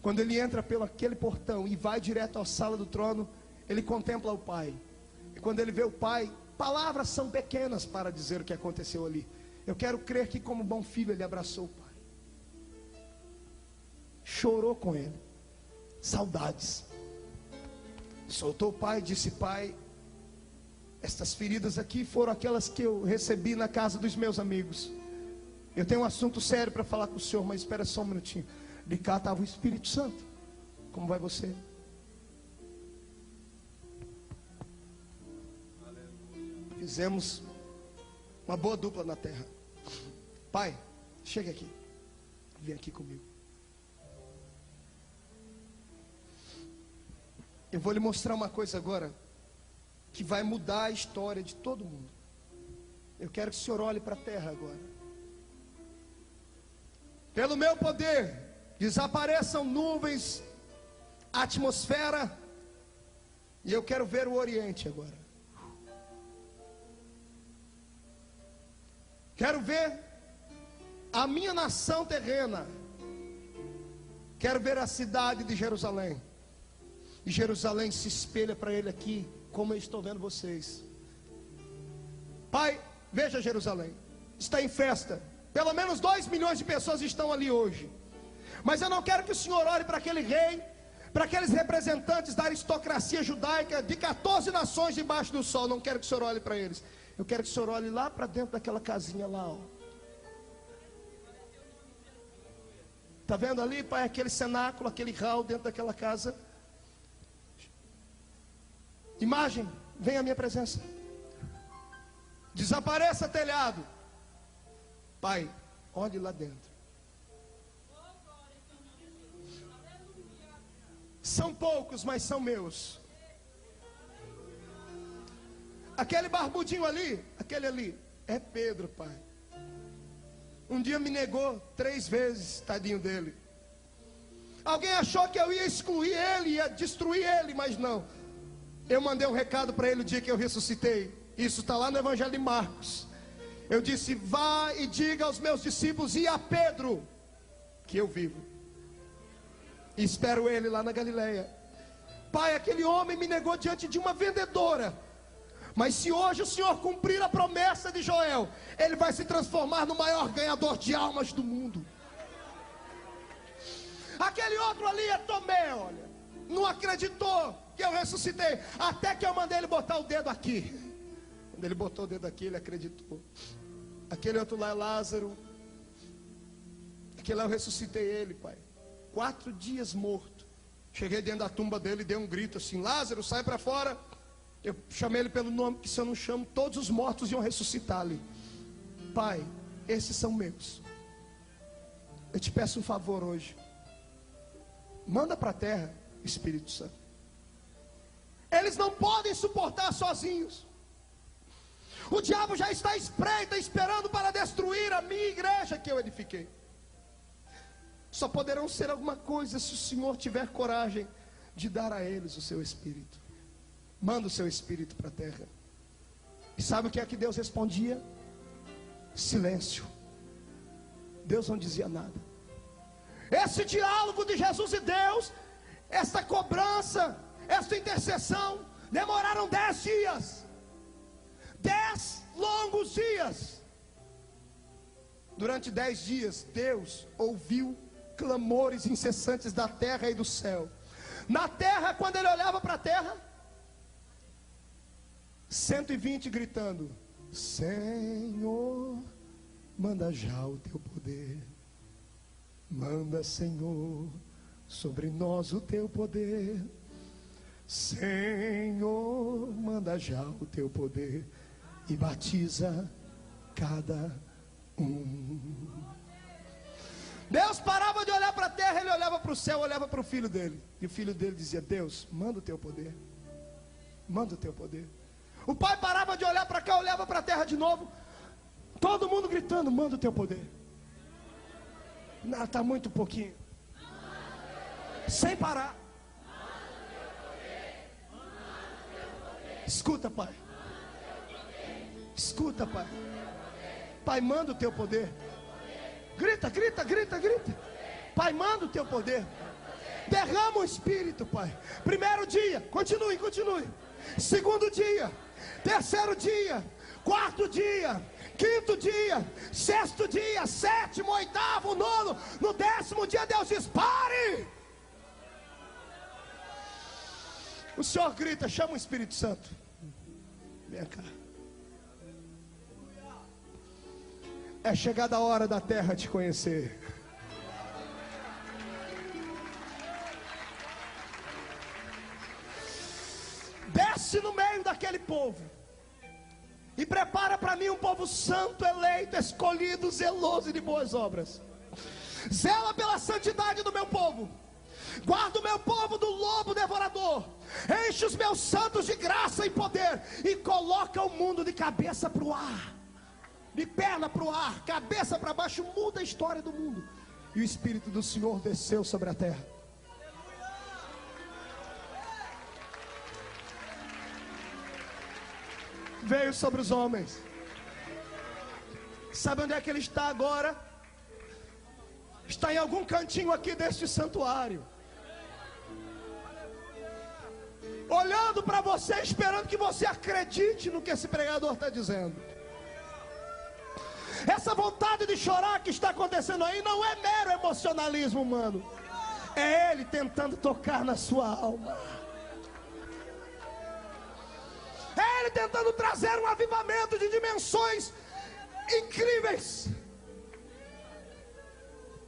Quando ele entra pelo aquele portão e vai direto à sala do trono, ele contempla o Pai. E quando ele vê o Pai, palavras são pequenas para dizer o que aconteceu ali. Eu quero crer que como bom filho ele abraçou o Pai. Chorou com ele. Saudades. Soltou o Pai e disse: Pai, estas feridas aqui foram aquelas que eu recebi na casa dos meus amigos. Eu tenho um assunto sério para falar com o senhor, mas espera só um minutinho. De cá estava o Espírito Santo. Como vai você? Fizemos uma boa dupla na terra. Pai, chega aqui. Vem aqui comigo. Eu vou lhe mostrar uma coisa agora que vai mudar a história de todo mundo. Eu quero que o senhor olhe para a terra agora. Pelo meu poder, desapareçam nuvens, atmosfera, e eu quero ver o Oriente agora. Quero ver a minha nação terrena. Quero ver a cidade de Jerusalém. E Jerusalém se espelha para ele aqui, como eu estou vendo vocês. Pai, veja Jerusalém. Está em festa. Pelo menos 2 milhões de pessoas estão ali hoje. Mas eu não quero que o senhor olhe para aquele rei, para aqueles representantes da aristocracia judaica de 14 nações debaixo do sol. Não quero que o senhor olhe para eles. Eu quero que o senhor olhe lá para dentro daquela casinha lá, ó. Está vendo ali, pai, aquele cenáculo, aquele hall dentro daquela casa? Imagem, vem à minha presença. Desapareça telhado. Pai, olhe lá dentro. São poucos, mas são meus. Aquele barbudinho ali, aquele ali, é Pedro, pai. Um dia me negou 3 vezes, tadinho dele. Alguém achou que eu ia excluir ele, ia destruir ele, mas não. Eu mandei um recado para ele o dia que eu ressuscitei. Isso está lá no Evangelho de Marcos. Eu disse: vá e diga aos meus discípulos e a Pedro que eu vivo. E espero ele lá na Galileia. Pai, aquele homem me negou diante de uma vendedora. Mas se hoje o Senhor cumprir a promessa de Joel, ele vai se transformar no maior ganhador de almas do mundo. Aquele outro ali é Tomé, olha. Não acreditou que eu ressuscitei, até que eu mandei ele botar o dedo aqui. Quando ele botou o dedo aqui, ele acreditou. Aquele outro lá é Lázaro. Aquele lá eu ressuscitei ele, pai. 4 dias morto. Cheguei dentro da tumba dele e dei um grito assim: Lázaro, sai para fora. Eu chamei ele pelo nome, que se eu não chamo, todos os mortos iam ressuscitar ali. Pai, esses são meus. Eu te peço um favor hoje. Manda para a terra, Espírito Santo. Eles não podem suportar sozinhos. O diabo já está à espreita, esperando para destruir a minha igreja que eu edifiquei. Só poderão ser alguma coisa se o Senhor tiver coragem de dar a eles o seu Espírito. Manda o seu Espírito para a terra. E sabe o que é que Deus respondia? Silêncio. Deus não dizia nada. Esse diálogo de Jesus e Deus, essa cobrança, essa intercessão, demoraram 10 dias. 10 longos dias. Durante 10 dias, Deus ouviu clamores incessantes da terra e do céu. Na terra, quando ele olhava para a terra, 120 gritando: Senhor, manda já o teu poder. Manda, Senhor, sobre nós o teu poder. Senhor, manda já o teu poder e batiza cada um. Deus parava de olhar para a terra, ele olhava para o céu, olhava para o filho dele. E o filho dele dizia: Deus, manda o teu poder. Manda o teu poder. O pai parava de olhar para cá, olhava para a terra de novo. Todo mundo gritando: manda o teu poder. Não, está muito pouquinho. sem parar. Escuta, Pai. Escuta, Pai. Pai, manda o teu poder. Grita, grita, grita, grita. Pai, manda o teu poder. Derrama o Espírito, Pai. Primeiro dia, continue, continue. Segundo dia, terceiro dia, quarto dia, quinto dia, sexto dia, sétimo, oitavo, nono. No 10º dia, Deus diz: pare. O Senhor grita: chama o Espírito Santo. Vem cá. É chegada a hora da terra te conhecer. Desce no meio daquele povo e prepara para mim um povo santo, eleito, escolhido, zeloso e de boas obras. Zela pela santidade do meu povo. Guarda o meu povo do lobo devorador. Enche os meus santos de graça e poder. E coloca o mundo de cabeça para o ar, de perna para o ar, cabeça para baixo. Muda a história do mundo. E o Espírito do Senhor desceu sobre a terra. Veio sobre os homens. Sabe onde é que ele está agora? Está em algum cantinho aqui deste santuário, olhando para você, esperando que você acredite no que esse pregador está dizendo. Essa vontade de chorar que está acontecendo aí não é mero emocionalismo humano. É Ele tentando tocar na sua alma. É Ele tentando trazer um avivamento de dimensões incríveis.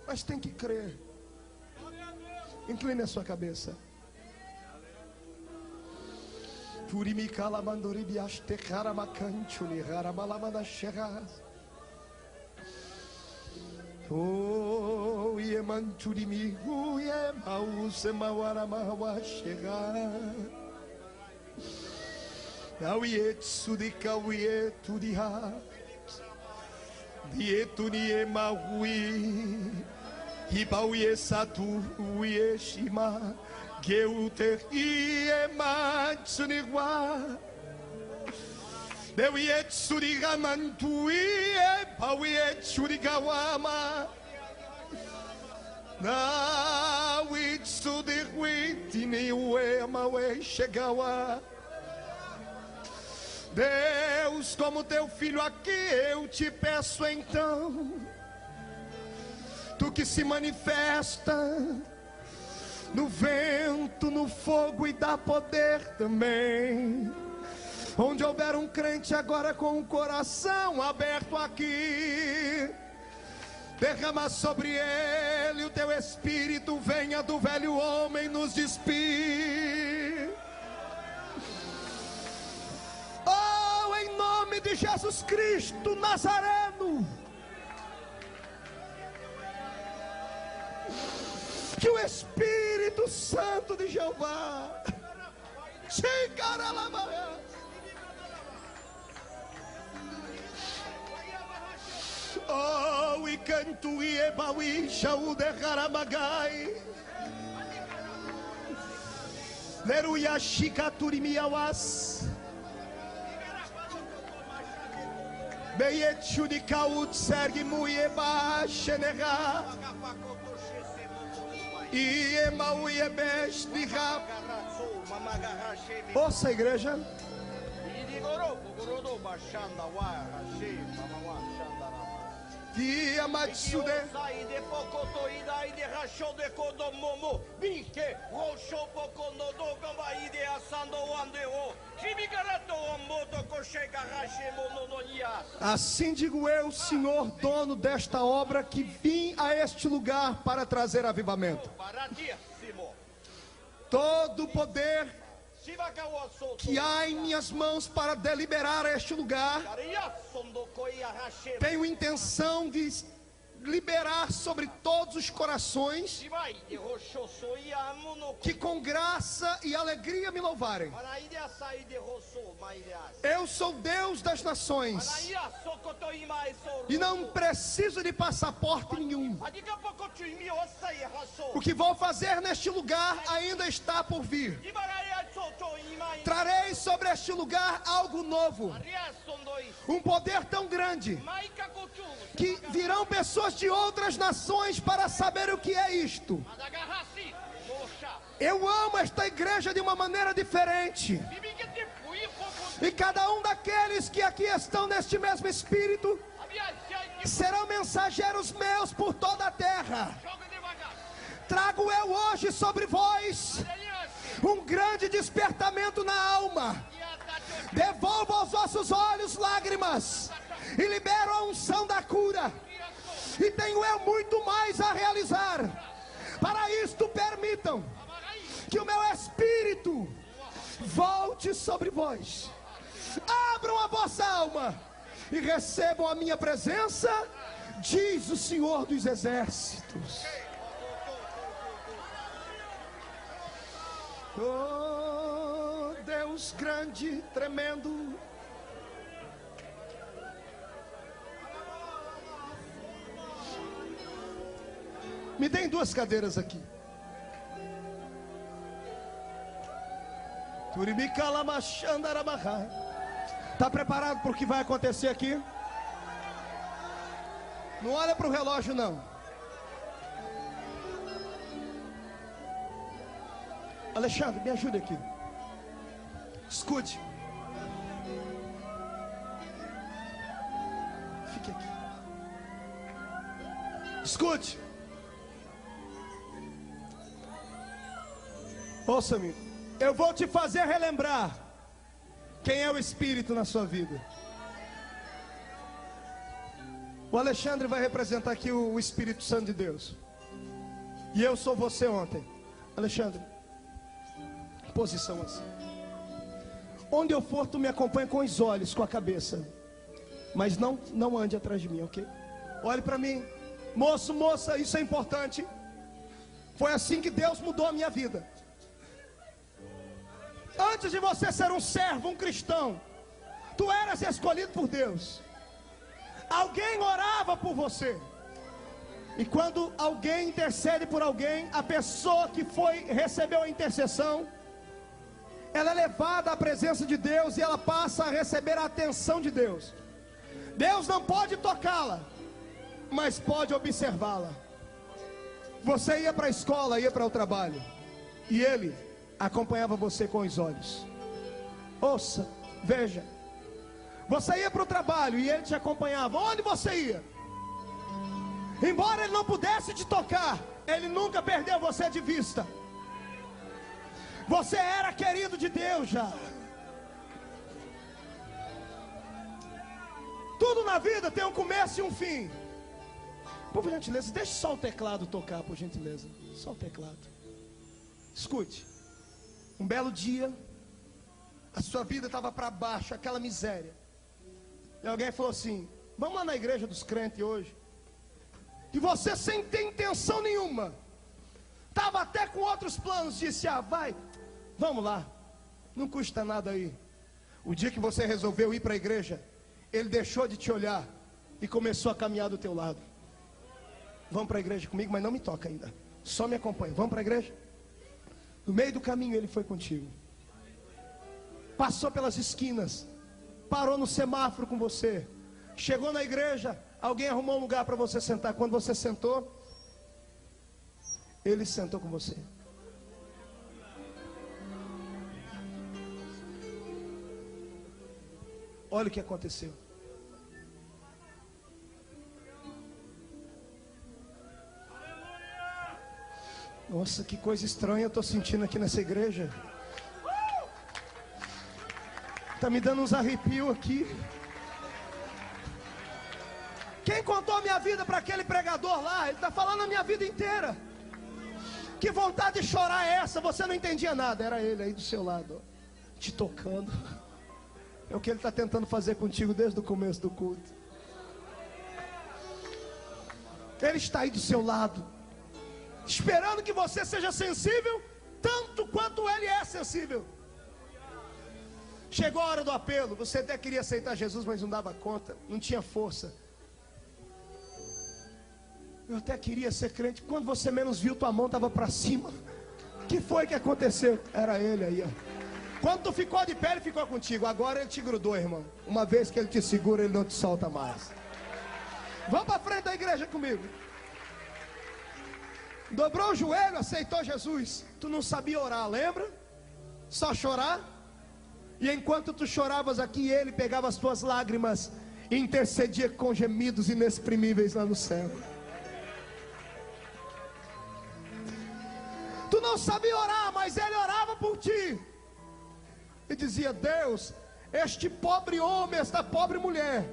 Mas tem que crer. Incline a sua cabeça. Oh, Yemanturimi, Deus, como teu filho aqui, eu te peço então, tu que se manifesta no vento, no fogo e dá poder também. Onde houver um crente agora com o coração aberto aqui, derrama sobre ele o teu Espírito, venha do velho homem nos despir. Oh, em nome de Jesus Cristo Nazareno, que o Espírito Santo de Jeová oh, e canto e ebaui jau derramagai leruia shikaturi miawas beiet judikaut sergi muieba shenega e emaui ebesh lihab. Ouça, igreja. Que amatsude. Assim digo eu, Senhor, dono desta obra, que vim a este lugar para trazer avivamento. Todo o poder que há em minhas mãos para deliberar este lugar, tenho intenção de liberar sobre todos os corações que com graça e alegria me louvarem. Eu sou Deus das nações e não preciso de passaporte nenhum. O que vou fazer neste lugar ainda está por vir. Trarei sobre este lugar algo novo, um poder tão grande que virão pessoas de outras nações para saber o que é isto. Eu amo esta igreja de uma maneira diferente. E cada um daqueles que aqui estão neste mesmo espírito serão mensageiros meus por toda a terra. Trago eu hoje sobre vós um grande despertamento na alma. Devolvo aos vossos olhos lágrimas e libero a unção da cura. E tenho eu muito mais a realizar. Para isto permitam que o meu espírito volte sobre vós. Abram a vossa alma e recebam a minha presença, diz o Senhor dos Exércitos. Oh, Deus grande, tremendo. Me deem 2 cadeiras aqui. Está preparado para o que vai acontecer aqui? Não olha para o relógio não. Alexandre, me ajude aqui. Escute. Fique aqui. Escute. Ouça-me. Eu vou te fazer relembrar quem é o Espírito na sua vida. O Alexandre vai representar aqui o Espírito Santo de Deus. E eu sou você ontem. Alexandre, posição assim. Onde eu for, tu me acompanha com os olhos, com a cabeça. Mas não ande atrás de mim, ok? Olhe para mim. Moço, moça, isso é importante. Foi assim que Deus mudou a minha vida. Antes de você ser um servo, um cristão, tu eras escolhido por Deus. Alguém orava por você. E quando alguém intercede por alguém, a pessoa que recebeu a intercessão, ela é levada à presença de Deus e ela passa a receber a atenção de Deus. Deus não pode tocá-la, mas pode observá-la. Você ia para a escola, ia para o trabalho, e Ele acompanhava você com os olhos. Ouça, veja. Você ia para o trabalho e Ele te acompanhava. Onde você ia? Embora Ele não pudesse te tocar, Ele nunca perdeu você de vista. Você era querido de Deus já. Tudo na vida tem um começo e um fim. Por gentileza, deixe só o teclado tocar, por gentileza. Só o teclado. Escute. Um belo dia, a sua vida estava para baixo, aquela miséria. E alguém falou assim: vamos lá na igreja dos crentes hoje. E você, sem ter intenção nenhuma, estava até com outros planos, disse: vai, vamos lá, não custa nada aí. O dia que você resolveu ir para a igreja, Ele deixou de te olhar e começou a caminhar do teu lado. Vamos para a igreja comigo, mas não me toca ainda, só me acompanha. Vamos para a igreja? No meio do caminho Ele foi contigo. Passou pelas esquinas, parou no semáforo com você, chegou na igreja, alguém arrumou um lugar para você sentar. Quando você sentou, Ele sentou com você. Olha o que aconteceu. Nossa, que coisa estranha eu estou sentindo aqui nessa igreja. Está me dando uns arrepios aqui. Quem contou a minha vida para aquele pregador lá? Ele está falando a minha vida inteira. Que vontade de chorar é essa? Você não entendia nada. Era ele aí do seu lado, ó, te tocando. É o que ele está tentando fazer contigo desde o começo do culto. Ele está aí do seu lado, esperando que você seja sensível, tanto quanto Ele é sensível. Chegou a hora do apelo, você até queria aceitar Jesus, mas não dava conta, não tinha força. Eu até queria ser crente, quando você menos viu, tua mão estava para cima. O que foi que aconteceu? Era Ele aí, ó. Quando tu ficou de pé, Ele ficou contigo. Agora Ele te grudou, irmão. Uma vez que Ele te segura, Ele não te solta mais. Vamos para frente da igreja comigo. Dobrou o joelho, aceitou Jesus. Tu não sabia orar, lembra? Só chorar. E enquanto tu choravas aqui, Ele pegava as tuas lágrimas e intercedia com gemidos inexprimíveis lá no céu. Tu não sabia orar, mas Ele orava por ti. E dizia: Deus, este pobre homem, esta pobre mulher,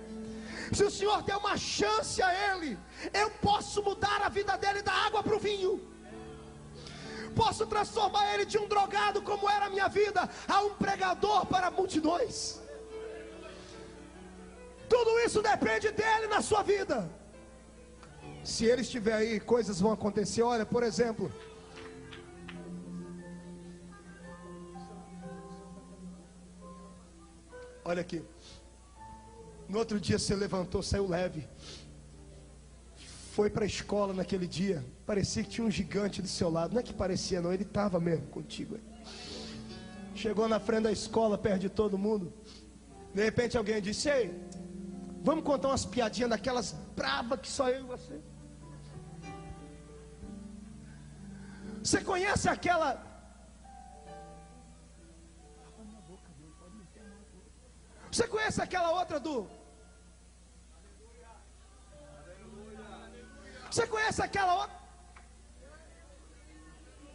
se o Senhor der uma chance a ele, eu posso mudar a vida dele da água para o vinho. Posso transformar ele de um drogado, como era a minha vida, a um pregador para multidões. Tudo isso depende dele na sua vida. Se ele estiver aí, coisas vão acontecer. Olha, por exemplo, olha aqui. No outro dia você levantou, saiu leve. Foi para a escola naquele dia. Parecia que tinha um gigante do seu lado. Não é que parecia não, ele estava mesmo contigo. Chegou na frente da escola, perto de todo mundo. De repente alguém disse: ei, vamos contar umas piadinhas daquelas bravas que só eu e você. Você conhece aquela... Você conhece aquela outra do... Você conhece aquela outra?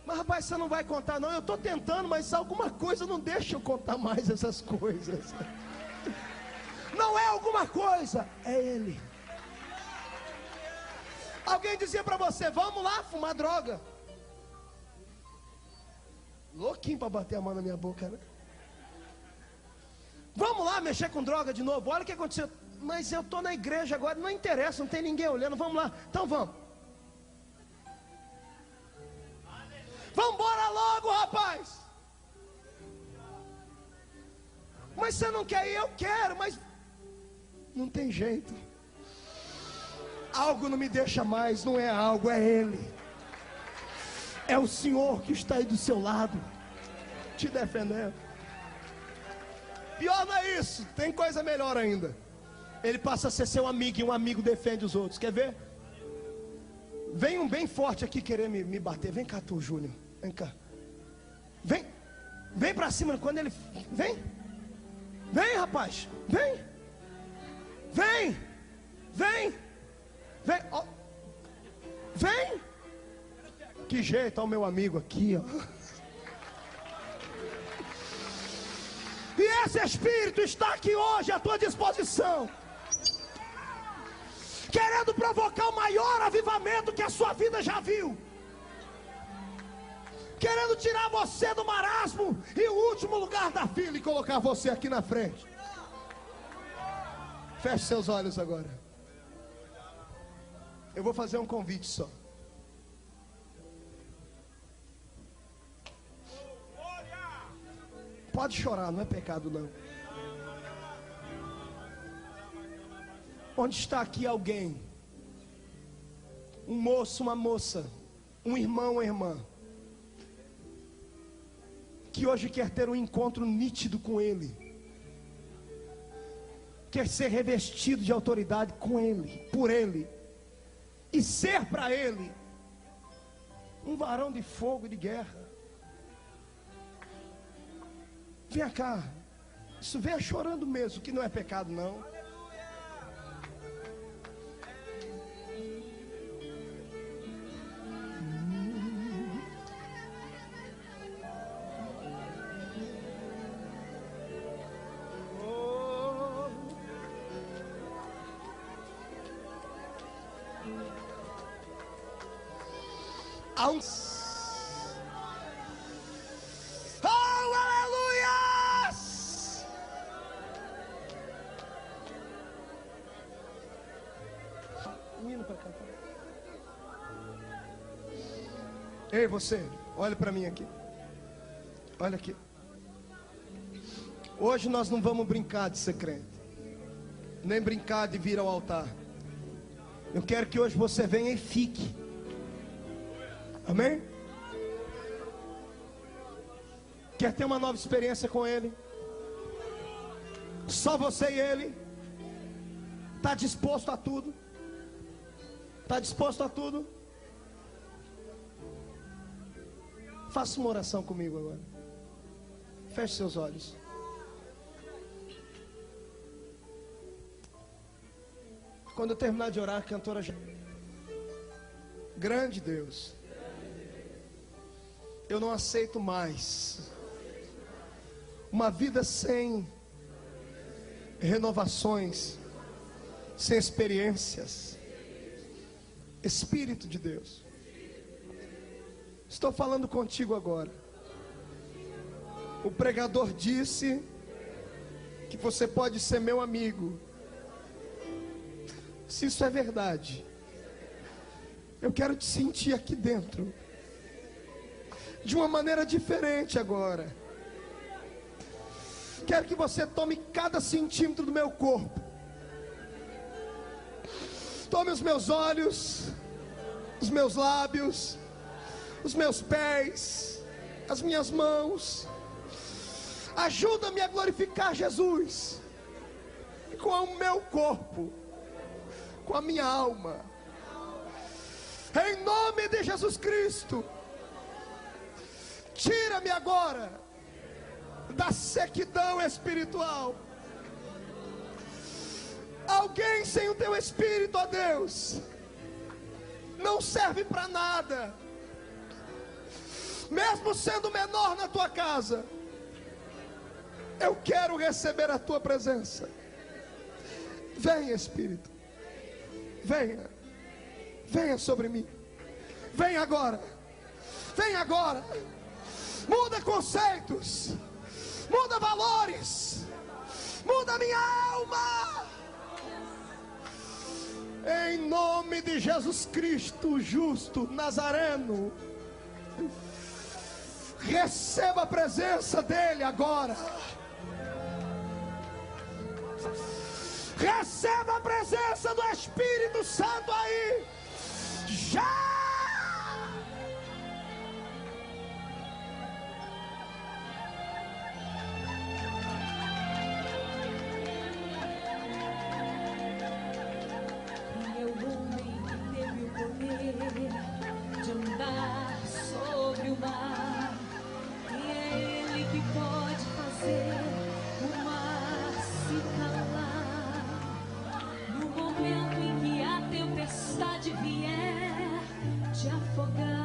Mas rapaz, você não vai contar não. Eu estou tentando, mas alguma coisa não deixa eu contar mais essas coisas. Não é alguma coisa, é Ele. Alguém dizia para você: vamos lá fumar droga. Louquinho para bater a mão na minha boca, né? Vamos lá mexer com droga de novo. Olha o que aconteceu. Mas eu estou na igreja agora, não interessa, não tem ninguém olhando. Vamos lá, então vamos. Vamos embora logo, rapaz. Mas você não quer ir? Eu quero, mas não tem jeito. Algo não me deixa mais. Não é algo, é Ele. É o Senhor que está aí do seu lado, te defendendo. Pior não é isso, tem coisa melhor ainda. Ele passa a ser seu amigo, e um amigo defende os outros. Quer ver? Vem um bem forte aqui querer me bater. Vem cá tu, Júnior. Vem cá. Vem pra cima. Quando ele... Vem, rapaz. Vem. Ó. Vem. Que jeito, ó, o meu amigo aqui, ó. E esse Espírito está aqui hoje à tua disposição, querendo provocar o maior avivamento que a sua vida já viu, querendo tirar você do marasmo e o último lugar da fila e colocar você aqui na frente. Feche seus olhos agora. Eu vou fazer um convite só. Pode chorar, não é pecado não. Onde está aqui alguém? Um moço, uma moça, um irmão, uma irmã, que hoje quer ter um encontro nítido com Ele, quer ser revestido de autoridade com Ele, por Ele, e ser para Ele um varão de fogo e de guerra. Venha cá. Isso venha chorando mesmo, que não é pecado não. Há um... Um hino para cantar. Ei, você, olha para mim aqui. Olha aqui. Hoje nós não vamos brincar de ser crente, nem brincar de vir ao altar. Eu quero que hoje você venha e fique. Amém? Quer ter uma nova experiência com Ele? Só você e Ele. Está disposto a tudo? Está disposto a tudo? Faça uma oração comigo agora. Feche seus olhos. Quando eu terminar de orar, a cantora já... Grande Deus, eu não aceito mais uma vida sem renovações, sem experiências. Espírito de Deus, estou falando contigo agora. O pregador disse que você pode ser meu amigo. Se isso é verdade, eu quero te sentir aqui dentro de uma maneira diferente agora. Quero que você tome cada centímetro do meu corpo. Tome os meus olhos, os meus lábios, os meus pés, as minhas mãos. Ajuda-me a glorificar Jesus com o meu corpo, com a minha alma. Em nome de Jesus Cristo, tira-me agora da sequidão espiritual. Alguém sem o teu Espírito, ó Deus, não serve para nada. Mesmo sendo menor na tua casa, eu quero receber a tua presença. Venha, Espírito, venha, venha sobre mim. Venha agora, venha agora. Muda conceitos, muda valores, muda minha alma. Em nome de Jesus Cristo, justo, Nazareno, receba a presença dele agora. Receba a presença do Espírito Santo aí. Já! É o homem que teve o poder de andar sobre o mar. E é ele que pode fazer o mar se calar. No momento em que a tempestade vier te afogar.